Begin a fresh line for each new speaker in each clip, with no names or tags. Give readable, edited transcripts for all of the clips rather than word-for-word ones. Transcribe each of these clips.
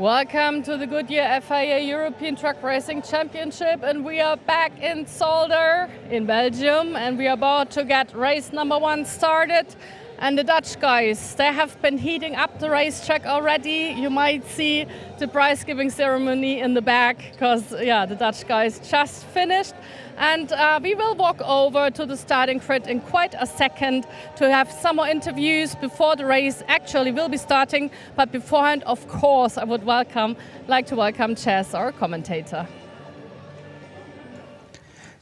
Welcome to the Goodyear FIA European Truck Racing Championship, and we are back in Zolder in Belgium, and we are about to get race number 1 started. And the Dutch guys, they have been heating up the racetrack already. You might see the prize giving ceremony in the back because, the Dutch guys just finished. And we will walk over to the starting grid in quite a second to have some more interviews before the race actually will be starting. But beforehand, of course, I would like to welcome Chess, our commentator.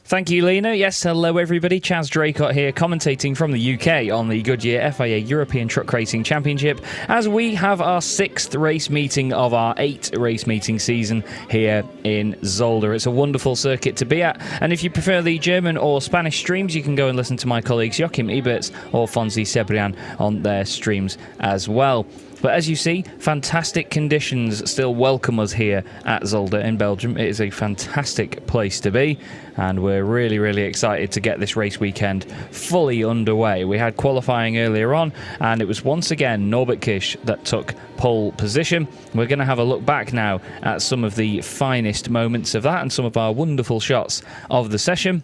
Thank you, Lena. Yes, hello everybody. Chaz Draycott here, commentating from the UK on the Goodyear FIA European Truck Racing Championship as we have our 6th race meeting of our 8 race meeting season here in Zolder. It's a wonderful circuit to be at, and if you prefer the German or Spanish streams, you can go and listen to my colleagues Joachim Eberts or Fonzie Cebrian on their streams as well. But as you see, fantastic conditions still welcome us here at Zolder in Belgium. It is a fantastic place to be, and we're really, really excited to get this race weekend fully underway. We had qualifying earlier on, and it was once again Norbert Kisch that took pole position. We're going to have a look back now at some of the finest moments of that and some of our wonderful shots of the session.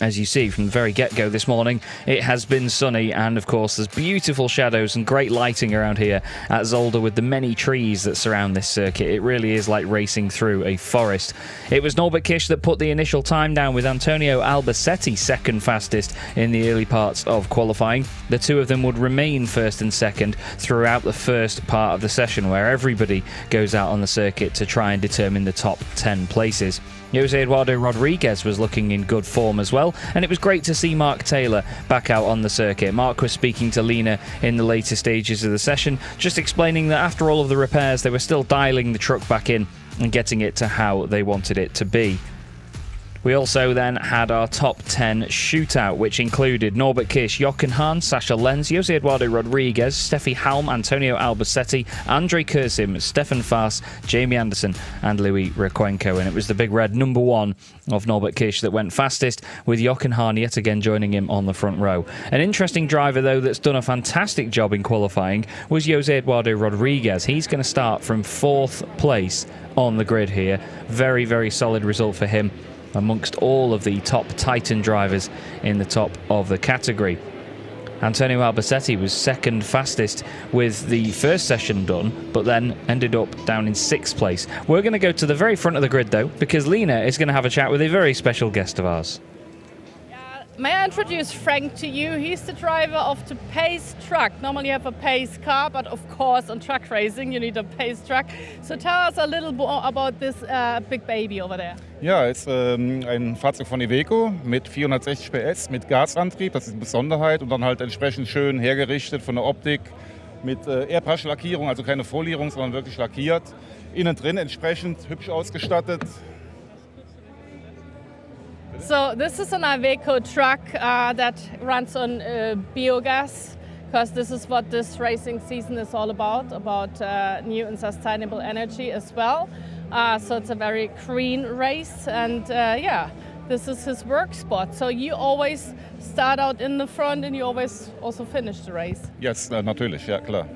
As you see from the very get-go this morning, it has been sunny, and of course there's beautiful shadows and great lighting around here at Zolder with the many trees that surround this circuit. It really is like racing through a forest. It was Norbert Kisch that put the initial time down, with Antonio Albacete second fastest in the early parts of qualifying. The two of them would remain first and second throughout the first part of the session, where everybody goes out on the circuit to try and determine the top 10 places. Jose Eduardo Rodriguez was looking in good form as well, and it was great to see Mark Taylor back out on the circuit. Mark was speaking to Lena in the later stages of the session, just explaining that after all of the repairs, they were still dialing the truck back in and getting it to how they wanted it to be. We also then had our top 10 shootout, which included Norbert Kisch, Jochen Hahn, Sascha Lenz, Jose Eduardo Rodriguez, Steffi Halm, Antonio Albacete, Andre Kursim, Stefan Faas, Jamie Anderson and Louis Requenco. And it was the big red number 1 of Norbert Kisch that went fastest, with Jochen Hahn yet again joining him on the front row. An interesting driver, though, that's done a fantastic job in qualifying was Jose Eduardo Rodriguez. He's going to start from 4th place on the grid here. Very, very solid result for him amongst all of the top Titan drivers in the top of the category. Antonio Albacete was second fastest with the first session done, but then ended up down in 6th place. We're going to go to the very front of the grid, though, because Lena is going to have a chat with a very special guest of ours.
May I introduce Frank to you? He's the driver of the Pace truck. Normally you have a Pace car, but of course on truck racing you need a Pace truck. So tell us a little more about this big baby over there.
Ja, es ist ein Fahrzeug von Iveco mit 460 PS, mit Gasantrieb, das ist eine Besonderheit, und dann halt entsprechend schön hergerichtet von der Optik mit Airbrush-Lackierung, also keine Folierung, sondern wirklich lackiert. Innen drin entsprechend hübsch ausgestattet.
So this is an Iveco truck that runs on biogas, because this is what this racing season is all about new and sustainable energy as well. So it's a very green race, and this is his work spot. So you always start out in the front and you always also finish the race?
Yes, natürlich, ja klar.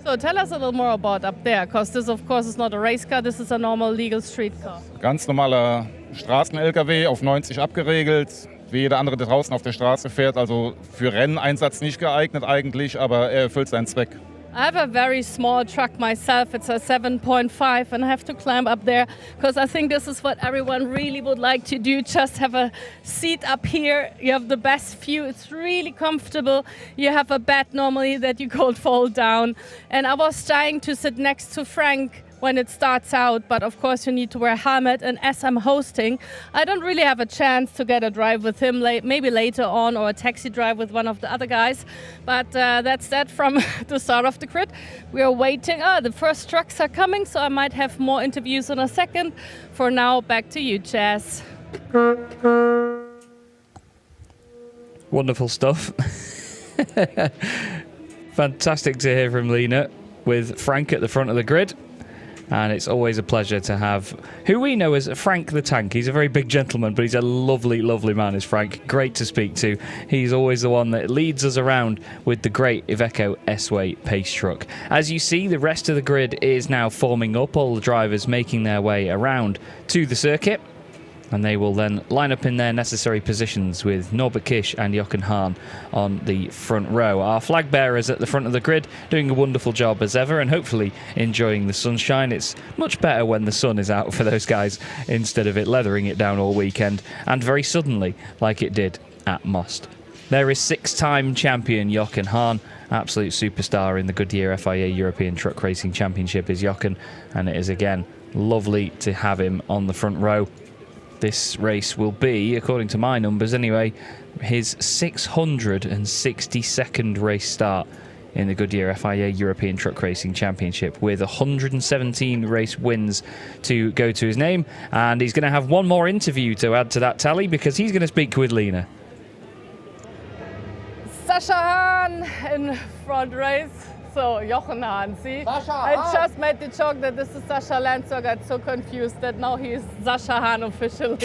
So tell us a little more about up there, because this of course is not a race car, this is a normal legal street car.
Ganz normaler Straßen-LKW auf 90 abgeregelt, wie jeder andere, der draußen auf der Straße fährt. Also für Renneinsatz nicht geeignet eigentlich, aber er erfüllt seinen Zweck.
I have a very small truck myself. It's a 7.5, and I have to climb up there because I think this is what everyone really would like to do. Just have a seat up here. You have the best view. It's really comfortable. You have a bed normally that you can't fall down. And I was trying to sit next to Frank when it starts out, but of course you need to wear a helmet, and as I'm hosting, I don't really have a chance to get a drive with him, maybe later on, or a taxi drive with one of the other guys, but that's that from the start of the grid. We are waiting. The first trucks are coming, so I might have more interviews in a second. For now, back to you, Chaz.
Wonderful stuff. Fantastic to hear from Lena with Frank at the front of the grid. And it's always a pleasure to have who we know as Frank the Tank. He's a very big gentleman, but he's a lovely, lovely man, is Frank. Great to speak to. He's always the one that leads us around with the great Iveco S-Way pace truck. As you see, the rest of the grid is now forming up, all the drivers making their way around to the circuit. And they will then line up in their necessary positions with Norbert Kisch and Jochen Hahn on the front row. Our flag bearers at the front of the grid doing a wonderful job as ever and hopefully enjoying the sunshine. It's much better when the sun is out for those guys instead of it leathering it down all weekend and very suddenly like it did at Most. There is six-time champion Jochen Hahn, absolute superstar in the Goodyear FIA European Truck Racing Championship is Jochen, and it is again lovely to have him on the front row. This race will be, according to my numbers anyway, his 662nd race start in the Goodyear FIA European Truck Racing Championship with 117 race wins to go to his name. And he's going to have one more interview to add to that tally because he's going to speak with Lena.
Sascha Hahn in front race. So, Jochen Hahn, see? I just made the joke that this is Sascha Lenz, so I got so confused that now he's Sascha Hahn officially.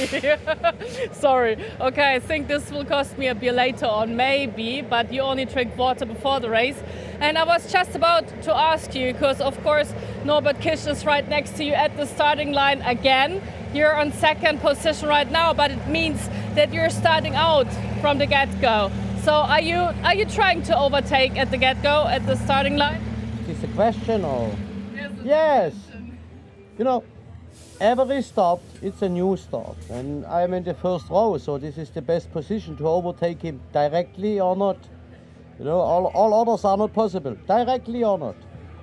Sorry. Okay, I think this will cost me a beer later on, maybe, but you only drink water before the race. And I was just about to ask you, because of course Norbert Kisch is right next to you at the starting line again. You're on second position right now, but it means that you're starting out from the get-go. So are you trying to overtake at the get-go, at the starting line?
Is this a question or? Yes. You know, every start, it's a new start. And I'm in the first row, so this is the best position to overtake him directly or not. You know, all others are not possible, directly or not.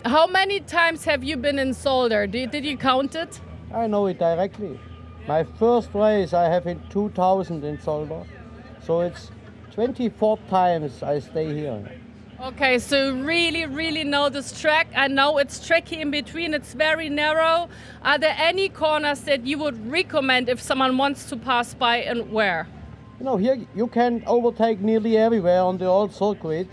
How many times have you been in Zolder? Did you count it?
I know it directly. My first race I have in 2000 in Zolder. So it's 24 times I stay here.
Okay, so you really know this track. I know it's tricky in between, it's very narrow. Are there any corners that you would recommend if someone wants to pass by, and where?
You know, here you can overtake nearly everywhere on the old circuit.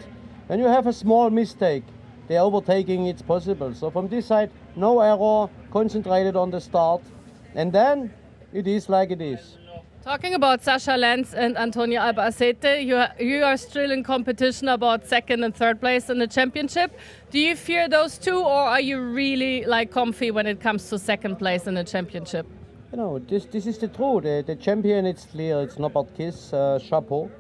When you have a small mistake, the overtaking it's possible. So from this side, no error, concentrated on the start, and then it is like it is.
Talking about Sascha Lenz and Antonio Albacete, you are still in competition about second and third place in the championship. Do you fear those two, or are you really comfy when it comes to second place in the championship?
You know, this is the truth. The champion, it's clear, it's Norbert Kisch, chapeau.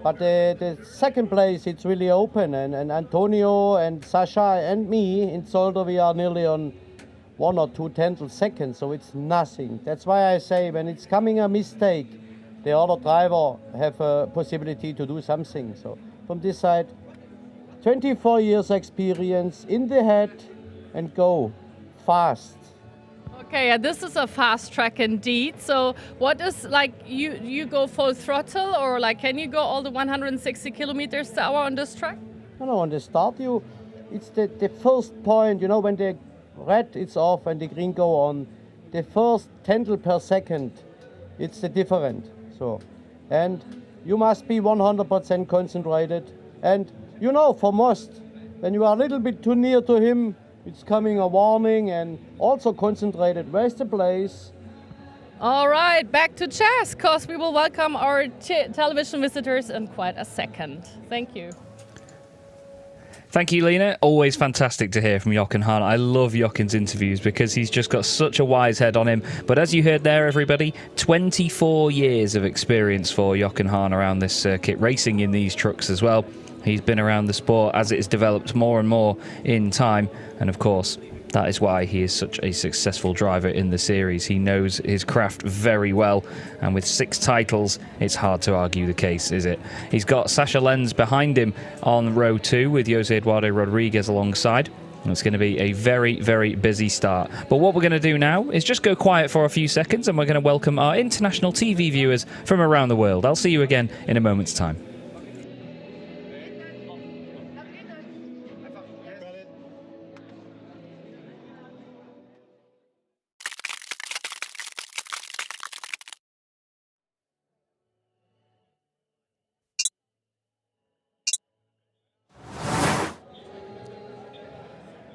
But the second place, it's really open, and Antonio and Sascha and me in Zolder, we are nearly on 1 or 2 seconds, so it's nothing. That's why I say when it's coming a mistake, the other driver have a possibility to do something. So from this side, 24 years experience in the head and go fast.
Okay, yeah, this is a fast track indeed. So what is you go full throttle, or can you go all the 160 kilometers per hour on this track?
No, on the start it's the first point, you know, when the red is off and the green go on, the first tenth per second, it's the different. So, and you must be 100% concentrated. And you know, for most, when you are a little bit too near to him, it's coming a warning, and also concentrated. Where's the place?
All right, back to chess, because we will welcome our television visitors in quite a second. Thank you.
Thank you, Lena. Always fantastic to hear from Jochen Hahn. I love Jochen's interviews because he's just got such a wise head on him. But as you heard there, everybody, 24 years of experience for Jochen Hahn around this circuit, racing in these trucks as well. He's been around the sport as it has developed more and more in time. And of course, that is why he is such a successful driver in the series. He knows his craft very well, and with 6 titles, it's hard to argue the case, is it? He's got Sascha Lenz behind him on row 2 with Jose Eduardo Rodriguez alongside. And it's going to be a very, very busy start. But what we're going to do now is just go quiet for a few seconds, and we're going to welcome our international TV viewers from around the world. I'll see you again in a moment's time.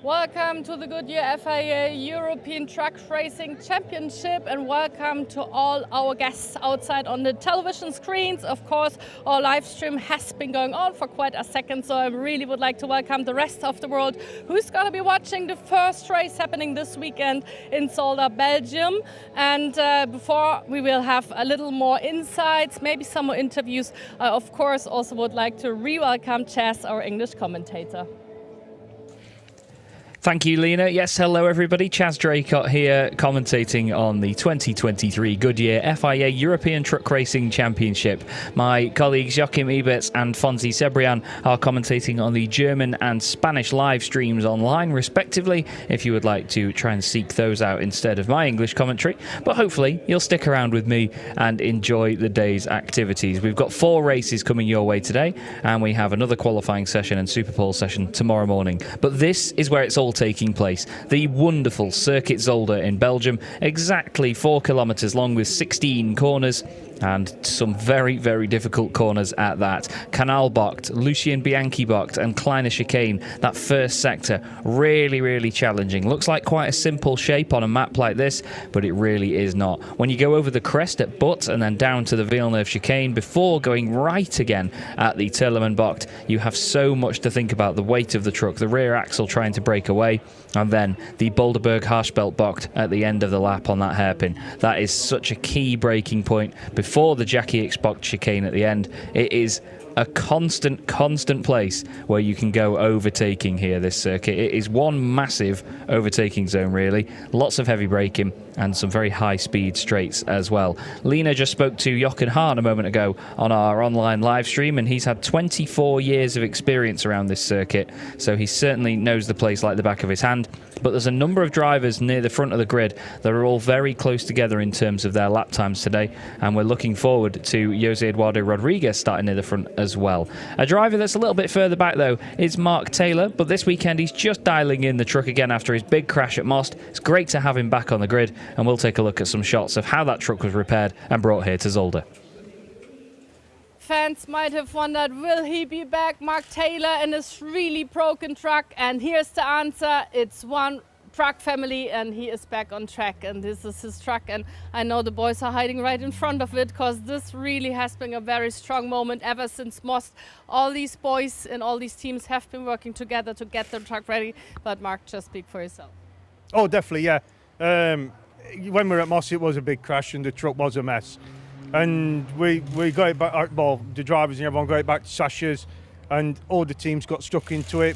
Welcome to the Goodyear FIA European Truck Racing Championship, and welcome to all our guests outside on the television screens. Of course, our live stream has been going on for quite a second, so I really would like to welcome the rest of the world who's going to be watching the first race happening this weekend in Zolder, Belgium. And before we will have a little more insights, maybe some more interviews, I of course also would like to re-welcome Chas, our English commentator.
Thank you, Lena. Yes, hello everybody. Chas Draycott here, commentating on the 2023 Goodyear FIA European Truck Racing Championship. My colleagues Joachim Eberts and Fonzie Cebrian are commentating on the German and Spanish live streams online, respectively, if you would like to try and seek those out instead of my English commentary. But hopefully you'll stick around with me and enjoy the day's activities. We've got 4 races coming your way today, and we have another qualifying session and Superpole session tomorrow morning. But this is where it's all taking place. The wonderful Circuit Zolder in Belgium, exactly 4 kilometres long with 16 corners and some very, very difficult corners at that. Kanalbocht, Lucien Bianchi Bocht and Kleine Chicane, that first sector, really, really challenging. Looks like quite a simple shape on a map like this, but it really is not. When you go over the crest at Butt and then down to the Villeneuve Chicane before going right again at the Terleman Bocht, you have so much to think about. The weight of the truck, the rear axle trying to break away, and then the Boulderberg Harshbelt Bocht at the end of the lap on that hairpin. That is such a key breaking point before the Jackie X Bocht chicane at the end. It is a constant place where you can go overtaking here, this circuit. It is one massive overtaking zone, really. Lots of heavy braking and some very high speed straights as well. Lena just spoke to Jochen Hahn a moment ago on our online live stream, and he's had 24 years of experience around this circuit, so he certainly knows the place like the back of his hand. But there's a number of drivers near the front of the grid that are all very close together in terms of their lap times today, and we're looking forward to Jose Eduardo Rodriguez starting near the front as well. A driver that's a little bit further back though is Mark Taylor, but this weekend he's just dialing in the truck again after his big crash at Most. It's great to have him back on the grid, and we'll take a look at some shots of how that truck was repaired and brought here to Zolder.
Fans might have wondered, will he be back, Mark Taylor, in this really broken truck? And here's the answer. It's one truck family, and he is back on track, and this is his truck, and I know the boys are hiding right in front of it, because this really has been a very strong moment ever since Most. All these boys and all these teams have been working together to get the truck ready. But Mark, just speak for yourself.
Oh, definitely, yeah. When we were at Moss, it was a big crash and the truck was a mess. And we got it back, well, the drivers and everyone got it back to Sasha's, and all the teams got stuck into it.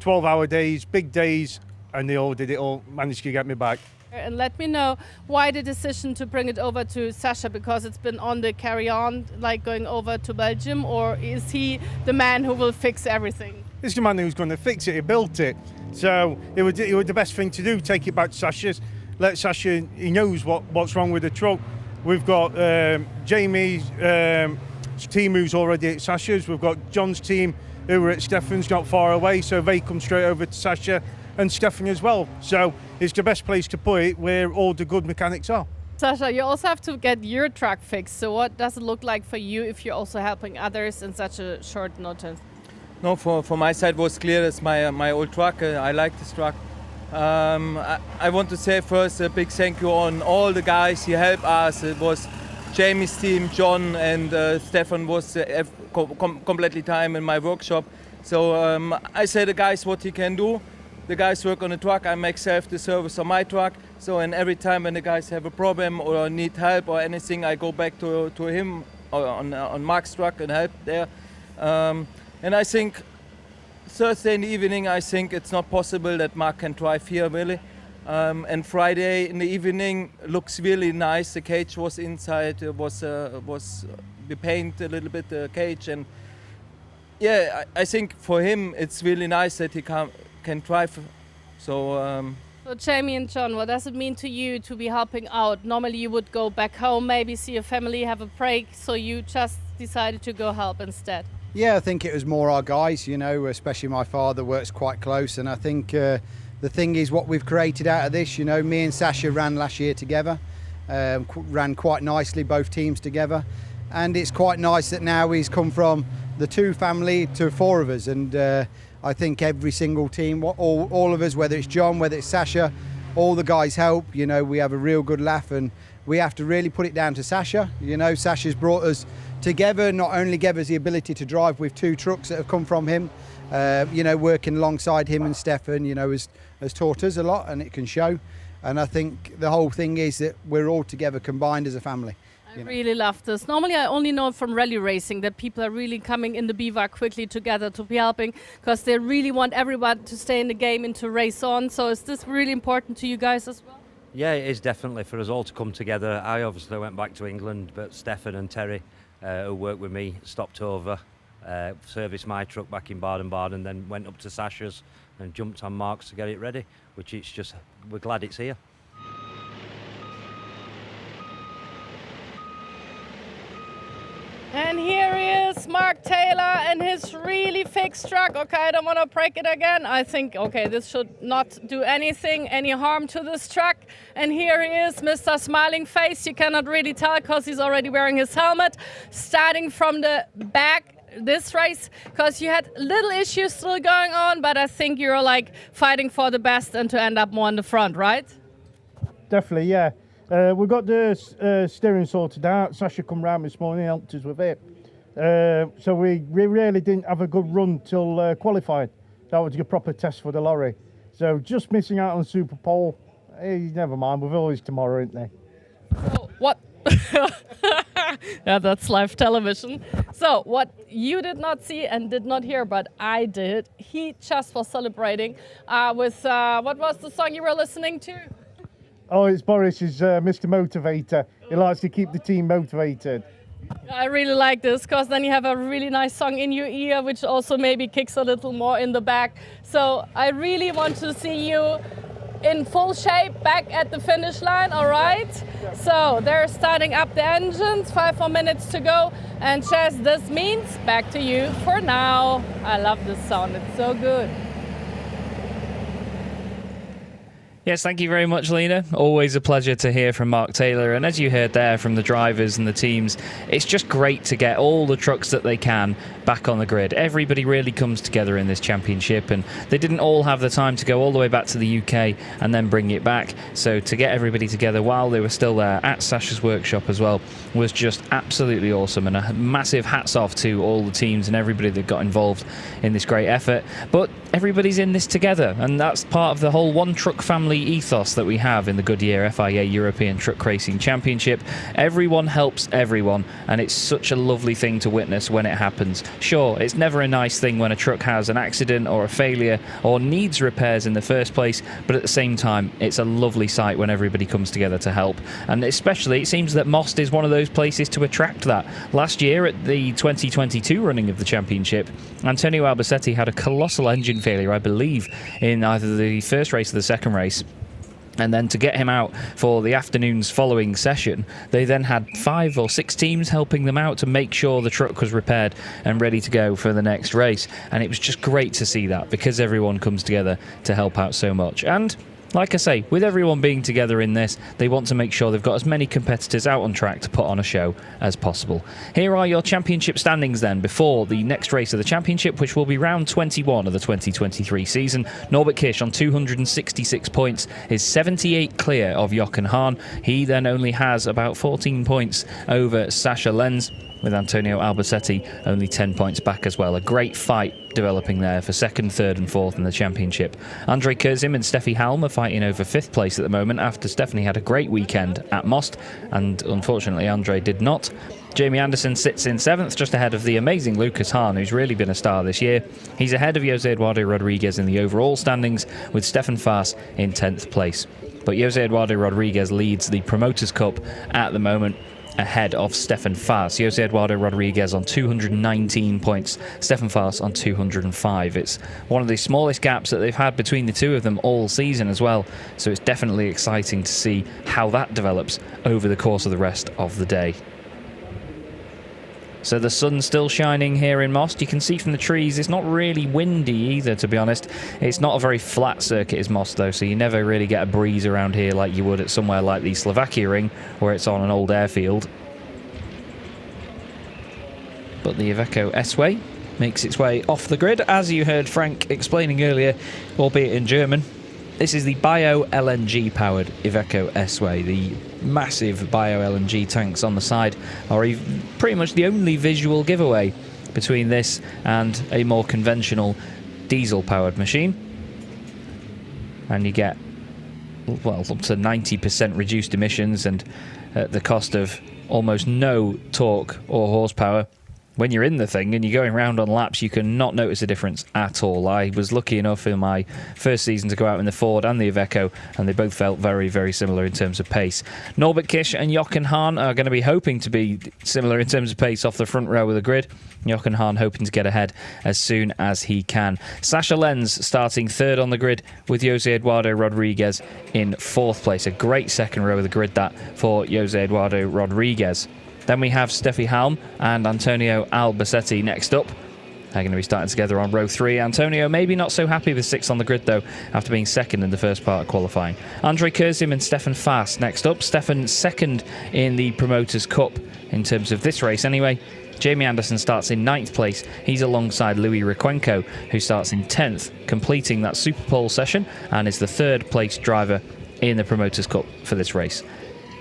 12-hour days, big days, and they all did it all, managed to get me back.
And let me know why the decision to bring it over to Sasha, because it's been on the carry-on, like going over to Belgium, or is he the man who will fix everything?
He's the man who's going to fix it, he built it. So it was the best thing to do, take it back to Sasha's, let Sasha, he knows what's wrong with the truck. We've got Jamie's team who's already at Sasha's. We've got John's team who were at Stefan's not far away, so they come straight over to Sasha and Stefan as well. So it's the best place to put it where all the good mechanics are.
Sasha, you also have to get your truck fixed. So what does it look like for you if you're also helping others in such a short notice?
No, for my side was clear. It's my old truck. I like this truck. I want to say first a big thank you on all the guys who helped us. It was Jamie's team, John and Stefan was completely time in my workshop. So I say the guys what he can do. The guys work on the truck, I make self the service on my truck. So and every time when the guys have a problem or need help or anything, I go back to him on Mark's truck and help there. And I think Thursday in the evening, I think it's not possible that Mark can drive here really. And Friday in the evening looks really nice. The cage was inside, we paint a little bit the cage, and yeah, I think for him it's really nice that he can drive. So
Jamie and John, what does it mean to you to be helping out? Normally you would go back home, maybe see your family, have a break, so you just decided to go help instead.
Yeah, I think it was more our guys, you know, especially my father works quite close, and I think the thing is what we've created out of this, you know, me and Sasha ran last year together, ran quite nicely, both teams together, and it's quite nice that now he's come from the 2 family to 4 of us, and I think every single team, all of us, whether it's John, whether it's Sasha, all the guys help. You know, we have a real good laugh, and we have to really put it down to Sasha. You know, Sasha's brought us together, not only gave us the ability to drive with 2 trucks that have come from him, you know, working alongside him and Stefan, you know, has taught us a lot, and it can show. And I think the whole thing is that we're all together combined as a family.
I really love this. Normally I only know from rally racing that people are really coming in the bivouac quickly together to be helping, because they really want everyone to stay in the game and to race on. So is this really important to you guys as well?
Yeah, it is definitely for us all to come together. I obviously went back to England, but Stefan and Terry, who worked with me, stopped over, serviced my truck back in Baden-Baden, then went up to Sasha's and jumped on Mark's to get it ready, which it's just, we're glad it's here.
And here he is, Mark Taylor, and his really fixed truck. Okay, I don't want to break it again. I think, okay, this should not do any harm to this truck. And here he is, Mr. Smiling Face. You cannot really tell because he's already wearing his helmet. Starting from the back this race, because you had little issues still going on, but I think you're like fighting for the best and to end up more in the front, right?
Definitely, yeah. We've got the steering sorted out. Sasha come round this morning, helped us with it. So we really didn't have a good run till qualified. That was a proper test for the lorry. So just missing out on Super Pole. Hey, never mind, we've always tomorrow, isn't there?
So what? Yeah, that's live television. So what you did not see and did not hear, but I did, he just was celebrating with, what was the song you were listening to?
Oh, it's Boris's Mr. Motivator. He likes to keep the team motivated.
I really like this, because then you have a really nice song in your ear, which also maybe kicks a little more in the back. So I really want to see you in full shape back at the finish line, all right? So they're starting up the engines, 5 more minutes to go. And Chaz, this means back to you for now. I love this sound, it's so good.
Yes, thank you very much, Lena. Always a pleasure to hear from Mark Taylor. And as you heard there from the drivers and the teams, it's just great to get all the trucks that they can back on the grid. Everybody really comes together in this championship, and they didn't all have the time to go all the way back to the UK and then bring it back. So to get everybody together while they were still there at Sasha's workshop as well was just absolutely awesome. And a massive hats off to all the teams and everybody that got involved in this great effort. But everybody's in this together, and that's part of the whole one truck family ethos that we have in the Goodyear FIA European Truck Racing Championship. Everyone helps everyone, and it's such a lovely thing to witness when it happens. Sure, it's never a nice thing when a truck has an accident or a failure or needs repairs in the first place, but at the same time, it's a lovely sight when everybody comes together to help. And especially, it seems that Most is one of those places to attract that. Last year at the 2022 running of the championship, Antonio Albacetti had a colossal engine failure, I believe, in either the first race or the second race. And then to get him out for the afternoon's following session, they then had 5 or 6 teams helping them out to make sure the truck was repaired and ready to go for the next race. And it was just great to see that, because everyone comes together to help out so much. And like I say, with everyone being together in this, they want to make sure they've got as many competitors out on track to put on a show as possible. Here are your championship standings then before the next race of the championship, which will be round 21 of the 2023 season. Norbert Kish on 266 points is 78 clear of Jochen Hahn. He then only has about 14 points over Sasha Lenz, with Antonio Albacetti only 10 points back as well. A great fight developing there for 2nd, 3rd and 4th in the championship. Andre Kurzim and Steffi Halm are fighting over 5th place at the moment after Stephanie had a great weekend at Most, and unfortunately Andre did not. Jamie Anderson sits in 7th, just ahead of the amazing Lucas Hahn, who's really been a star this year. He's ahead of Jose Eduardo Rodriguez in the overall standings, with Stefan Faas in 10th place. But Jose Eduardo Rodriguez leads the Promoters' Cup at the moment, ahead of Stefan Faas. Jose Eduardo Rodriguez on 219 points, Stefan Faas on 205. It's one of the smallest gaps that they've had between the two of them all season as well, so it's definitely exciting to see how that develops over the course of the rest of the day. So the sun's still shining here in Most. You can see from the trees it's not really windy either, to be honest. It's not a very flat circuit is Most though, so you never really get a breeze around here like you would at somewhere like the Slovakia Ring, where it's on an old airfield. But the Iveco S-Way makes its way off the grid. As you heard Frank explaining earlier, albeit in German, this is the bio-LNG powered Iveco S-Way. The massive bio-LNG tanks on the side are pretty much the only visual giveaway between this and a more conventional diesel powered machine. And you get, well, up to 90% reduced emissions, and at the cost of almost no torque or horsepower. When you're in the thing and you're going round on laps, you can not notice a difference at all. I was lucky enough in my first season to go out in the Ford and the Iveco, and they both felt very, very similar in terms of pace. Norbert Kish and Jochen Hahn are going to be hoping to be similar in terms of pace off the front row of the grid. Jochen Hahn hoping to get ahead as soon as he can. Sasha Lenz starting third on the grid with Jose Eduardo Rodriguez in fourth place. A great second row of the grid that for Jose Eduardo Rodriguez. Then we have Steffi Halm and Antonio Albacete next up. They're going to be starting together on row 3. Antonio maybe not so happy with 6th on the grid, though, after being second in the first part of qualifying. Andre Kurzim and Stefan Fast next up. Stefan second in the Promoters' Cup in terms of this race anyway. Jamie Anderson starts in 9th place. He's alongside Louis Requenco, who starts in 10th, completing that Super Pole session and is the 3rd place driver in the Promoters' Cup for this race.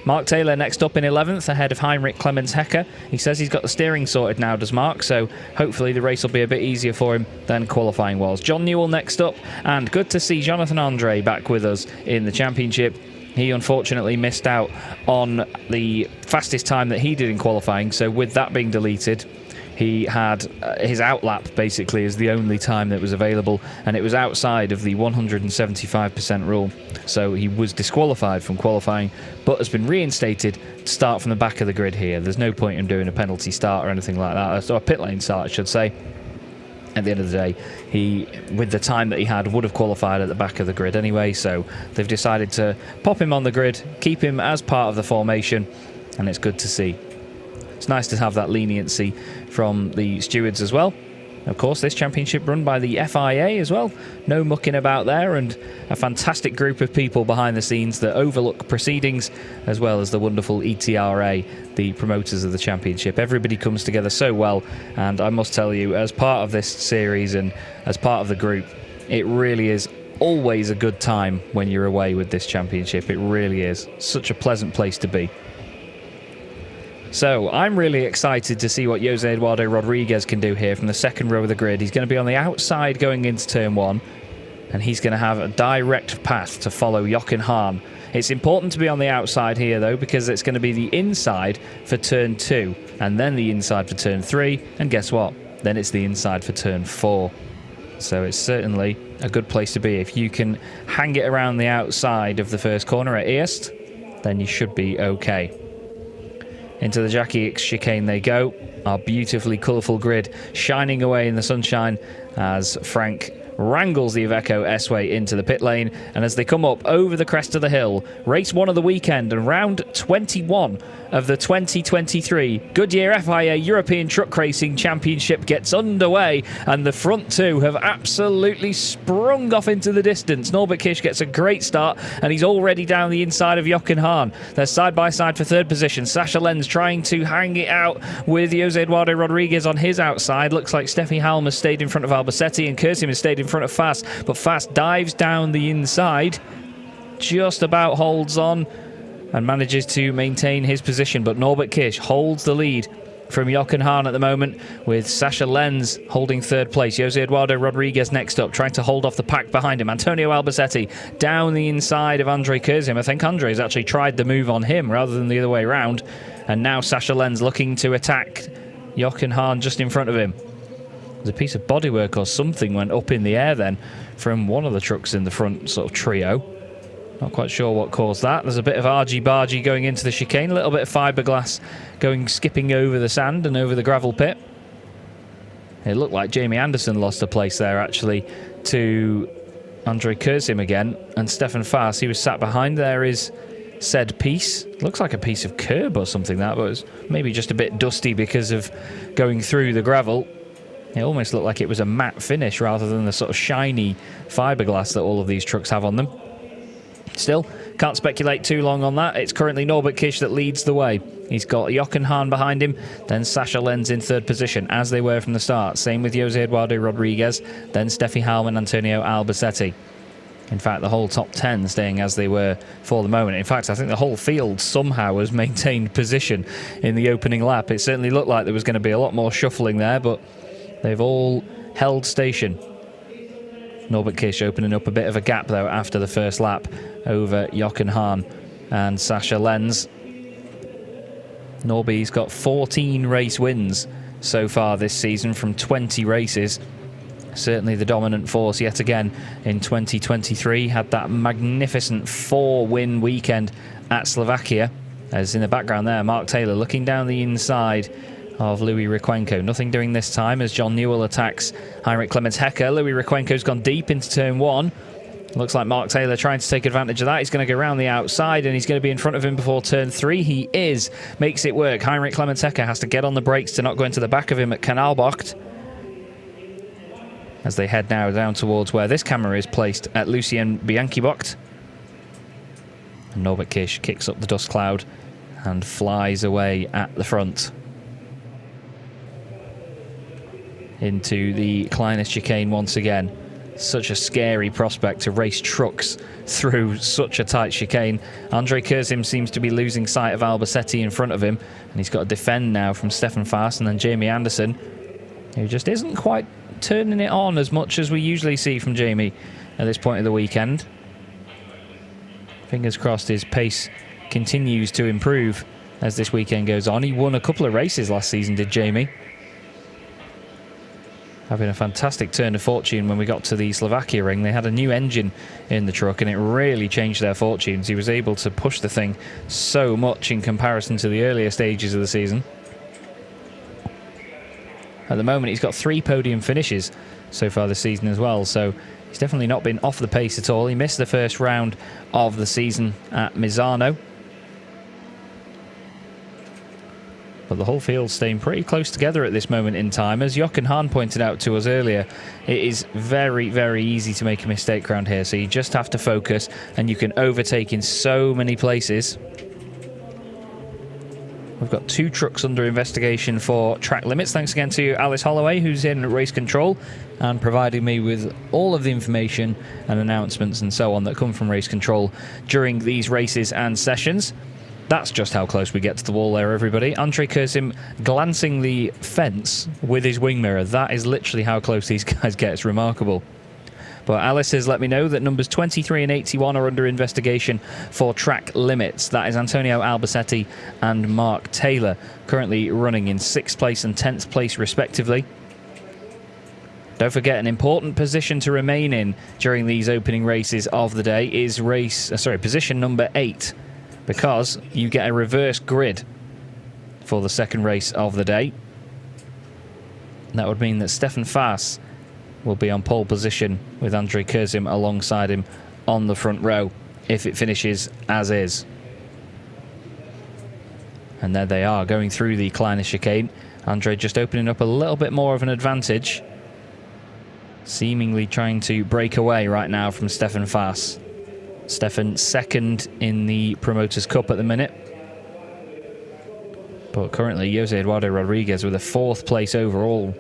Mark Taylor next up in 11th, ahead of Heinrich Clemens Hecker. He says he's got the steering sorted now, does Mark, so hopefully the race will be a bit easier for him than qualifying was. John Newell next up, and good to see Jonathan Andre back with us in the championship. He unfortunately missed out on the fastest time that he did in qualifying, so with that being deleted, he had his outlap basically as the only time that was available, and it was outside of the 175% rule, so he was disqualified from qualifying but has been reinstated to start from the back of the grid here. There's no point in doing a penalty start or anything like that, or a pit lane start I should say. At the end of the day, he, with the time that he had, would have qualified at the back of the grid anyway, so they've decided to pop him on the grid, keep him as part of the formation, and it's good to see. It's nice to have that leniency from the stewards as well. Of course, this championship run by the FIA as well. No mucking about there, and a fantastic group of people behind the scenes that overlook proceedings, as well as the wonderful ETRA, the promoters of the championship. Everybody comes together so well, and I must tell you, as part of this series and as part of the group, it really is always a good time when you're away with this championship. It really is. Such a pleasant place to be. So I'm really excited to see what Jose Eduardo Rodriguez can do here from the second row of the grid. He's going to be on the outside going into turn 1, and he's going to have a direct path to follow Jochen Hahn. It's important to be on the outside here though, because it's going to be the inside for turn 2 and then the inside for turn 3, and guess what? Then it's the inside for turn 4. So it's certainly a good place to be. If you can hang it around the outside of the first corner at Eerst, then you should be okay. Into the Jackie X chicane they go. Our beautifully colourful grid shining away in the sunshine as Frank wrangles the Iveco S-Way into the pit lane, and as they come up over the crest of the hill, race 1 of the weekend and round 21 of the 2023 Goodyear FIA European Truck Racing Championship gets underway, and the front two have absolutely sprung off into the distance. Norbert Kish gets a great start, and he's already down the inside of Jochen Hahn. They're side by side for third position. Sasha Lenz trying to hang it out with Jose Eduardo Rodriguez on his outside. Looks like Steffi Halm has stayed in front of Albacete, and Kurzim has stayed in front of Fast, but Fast dives down the inside, just about holds on and manages to maintain his position, but Norbert Kish holds the lead from Jochen Hahn at the moment, with Sasha Lenz holding third place. Jose Eduardo Rodriguez next up, trying to hold off the pack behind him. Antonio Albacete down the inside of Andre Kurzim. I think Andre's actually tried the move on him rather than the other way around, and now Sasha Lenz looking to attack Jochen Hahn just in front of him. A piece of bodywork or something went up in the air then from one of the trucks in the front sort of trio. Not quite sure what caused that. There's a bit of argy-bargy going into the chicane, a little bit of fiberglass skipping over the sand and over the gravel pit. It looked like Jamie Anderson lost a place there actually to Andre Kurzim again, and Stefan Fast, he was sat behind. There is said piece. Looks like a piece of curb or something, that was maybe just a bit dusty because of going through the gravel. It almost looked like it was a matte finish rather than the sort of shiny fiberglass that all of these trucks have on them. Still, can't speculate too long on that. It's currently Norbert Kish that leads the way. He's got Jochen Hahn behind him, then Sascha Lenz in third position, as they were from the start. Same with Jose Eduardo Rodriguez, then Steffi Hallman, Antonio Albacete. In fact, the whole top 10 staying as they were for the moment. In fact, I think the whole field somehow has maintained position in the opening lap. It certainly looked like there was going to be a lot more shuffling there, but they've all held station. Norbert Kish opening up a bit of a gap, though, after the first lap over Jochen Hahn and Sascha Lenz. Norby's got 14 race wins so far this season from 20 races. Certainly the dominant force yet again in 2023. Had that magnificent 4-win weekend at Slovakia. As in the background there, Mark Taylor looking down the inside of Louis Requenco. Nothing doing this time as John Newell attacks Heinrich Clemens Hecker. Louis Requenco's gone deep into turn 1. Looks like Mark Taylor trying to take advantage of that. He's going to go around the outside and he's going to be in front of him before turn 3. He is. Makes it work. Heinrich Clemens Hecker has to get on the brakes to not go into the back of him at Kanalbocht. As they head now down towards where this camera is placed at Lucien Bianchi-Bocht. And Norbert Kish kicks up the dust cloud and flies away at the front. Into the Kleinest chicane once again. Such a scary prospect to race trucks through such a tight chicane. Andre Kurzim seems to be losing sight of Albacete in front of him, and he's got to defend now from Stefan Faas and then Jamie Anderson, who just isn't quite turning it on as much as we usually see from Jamie at this point of the weekend. Fingers crossed his pace continues to improve as this weekend goes on. He won a couple of races last season, did Jamie. Having a fantastic turn of fortune when we got to the Slovakia ring. They had a new engine in the truck and it really changed their fortunes. He was able to push the thing so much in comparison to the earlier stages of the season. At the moment, he's got 3 podium finishes so far this season as well, so he's definitely not been off the pace at all. He missed the first round of the season at Misano. But the whole field's staying pretty close together at this moment in time. As Jochen Hahn pointed out to us earlier, it is very, very easy to make a mistake around here, so you just have to focus, and you can overtake in so many places. We've got 2 trucks under investigation for track limits. Thanks again to Alice Holloway, who's in race control and providing me with all of the information and announcements and so on that come from race control during these races and sessions. That's just how close we get to the wall there, everybody. Andre Kurzim glancing the fence with his wing mirror. That is literally how close these guys get. It's remarkable. But Alice has let me know that numbers 23 and 81 are under investigation for track limits. That is Antonio Albacete and Mark Taylor, currently running in 6th place and 10th place respectively. Don't forget, an important position to remain in during these opening races of the day is position number 8, because you get a reverse grid for the second race of the day. And that would mean that Stefan Faas will be on pole position with Andre Kurzim alongside him on the front row if it finishes as is. And there they are, going through the Kleiner chicane. Andre just opening up a little bit more of an advantage, seemingly trying to break away right now from Stefan Faas. Stefan second in the Promoters' Cup at the minute. But currently Jose Eduardo Rodriguez with a 4th place overall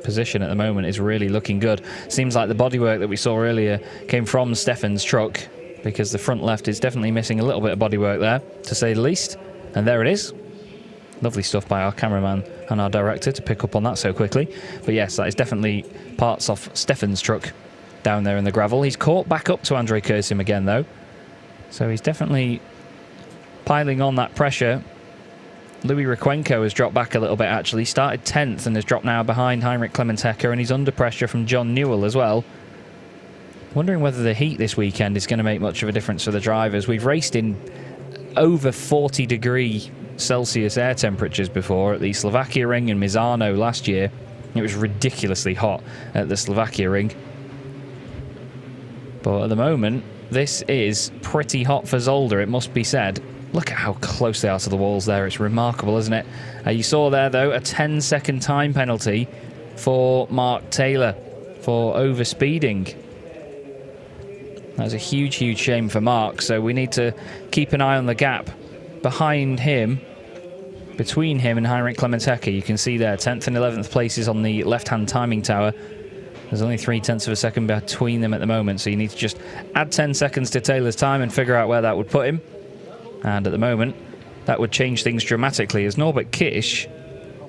position at the moment is really looking good. Seems like the bodywork that we saw earlier came from Stefan's truck, because the front left is definitely missing a little bit of bodywork there, to say the least. And there it is. Lovely stuff by our cameraman and our director to pick up on that so quickly. But yes, that is definitely parts of Stefan's truck down there in the gravel. He's caught back up to Andre Kurzim again though, so he's definitely piling on that pressure. Louis Requenco has dropped back a little bit actually, started 10th and has dropped now behind Heinrich Clemens Hecker, and he's under pressure from John Newell as well. Wondering whether the heat this weekend is going to make much of a difference for the drivers. We've raced in over 40 degree Celsius air temperatures before at the Slovakia ring and Misano last year. It was ridiculously hot at the Slovakia ring. But at the moment, this is pretty hot for Zolder, it must be said. Look at how close they are to the walls there. It's remarkable, isn't it? You saw there, though, a 10-second time penalty for Mark Taylor for overspeeding. That's a huge, huge shame for Mark. So we need to keep an eye on the gap behind him between him and Heinrich Clementecchi. You can see there, 10th and 11th places on the left-hand timing tower. There's only 0.3 of a second between them at the moment, so you need to just add 10 seconds to Taylor's time and figure out where that would put him. And at the moment, that would change things dramatically as Norbert Kish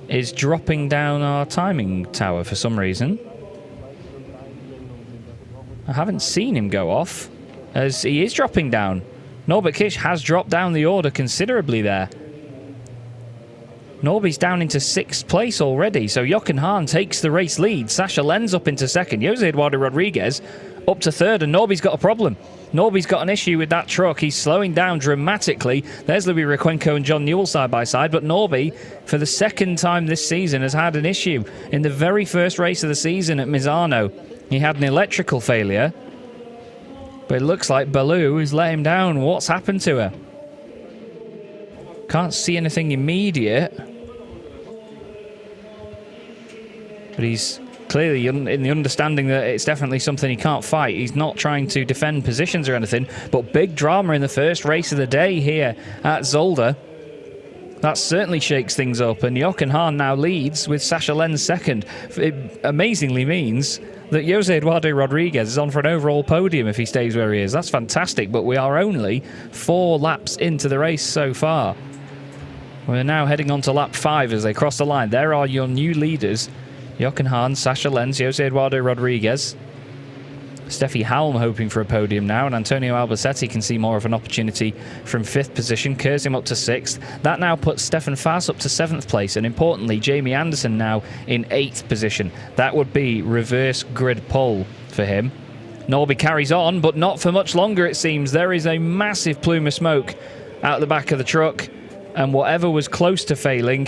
is dropping down our timing tower for some reason. I haven't seen him go off, as he is dropping down. Norbert Kish has dropped down the order considerably there. Norby's down into 6th place already, so Jochen Hahn takes the race lead. Sasha Lenz up into 2nd. Jose Eduardo Rodriguez up to 3rd, and Norby's got a problem. Norby's got an issue with that truck. He's slowing down dramatically. There's Louis Requenco and John Newell side by side, but Norby, for the 2nd time this season, has had an issue. In the very first race of the season at Misano, he had an electrical failure, but it looks like Baloo has let him down. What's happened to her? Can't see anything immediate. But he's clearly in the understanding that it's definitely something he can't fight. He's not trying to defend positions or anything, but big drama in the first race of the day here at Zolder. That certainly shakes things up, and Jochen Hahn now leads with Sasha Lenz 2nd. It amazingly means that Jose Eduardo Rodriguez is on for an overall podium if he stays where he is. That's fantastic, but we are only 4 laps into the race so far. We're now heading on to lap 5 as they cross the line. There are your new leaders. Jochen Hahn, Sasha Lenz, Jose Eduardo Rodriguez. Steffi Halm hoping for a podium now, and Antonio Albacete can see more of an opportunity from 5th position. Kurzim up to 6th. That now puts Stefan Faas up to 7th place, and importantly, Jamie Anderson now in 8th position. That would be reverse grid pole for him. Norby carries on, but not for much longer it seems. There is a massive plume of smoke out the back of the truck, and whatever was close to failing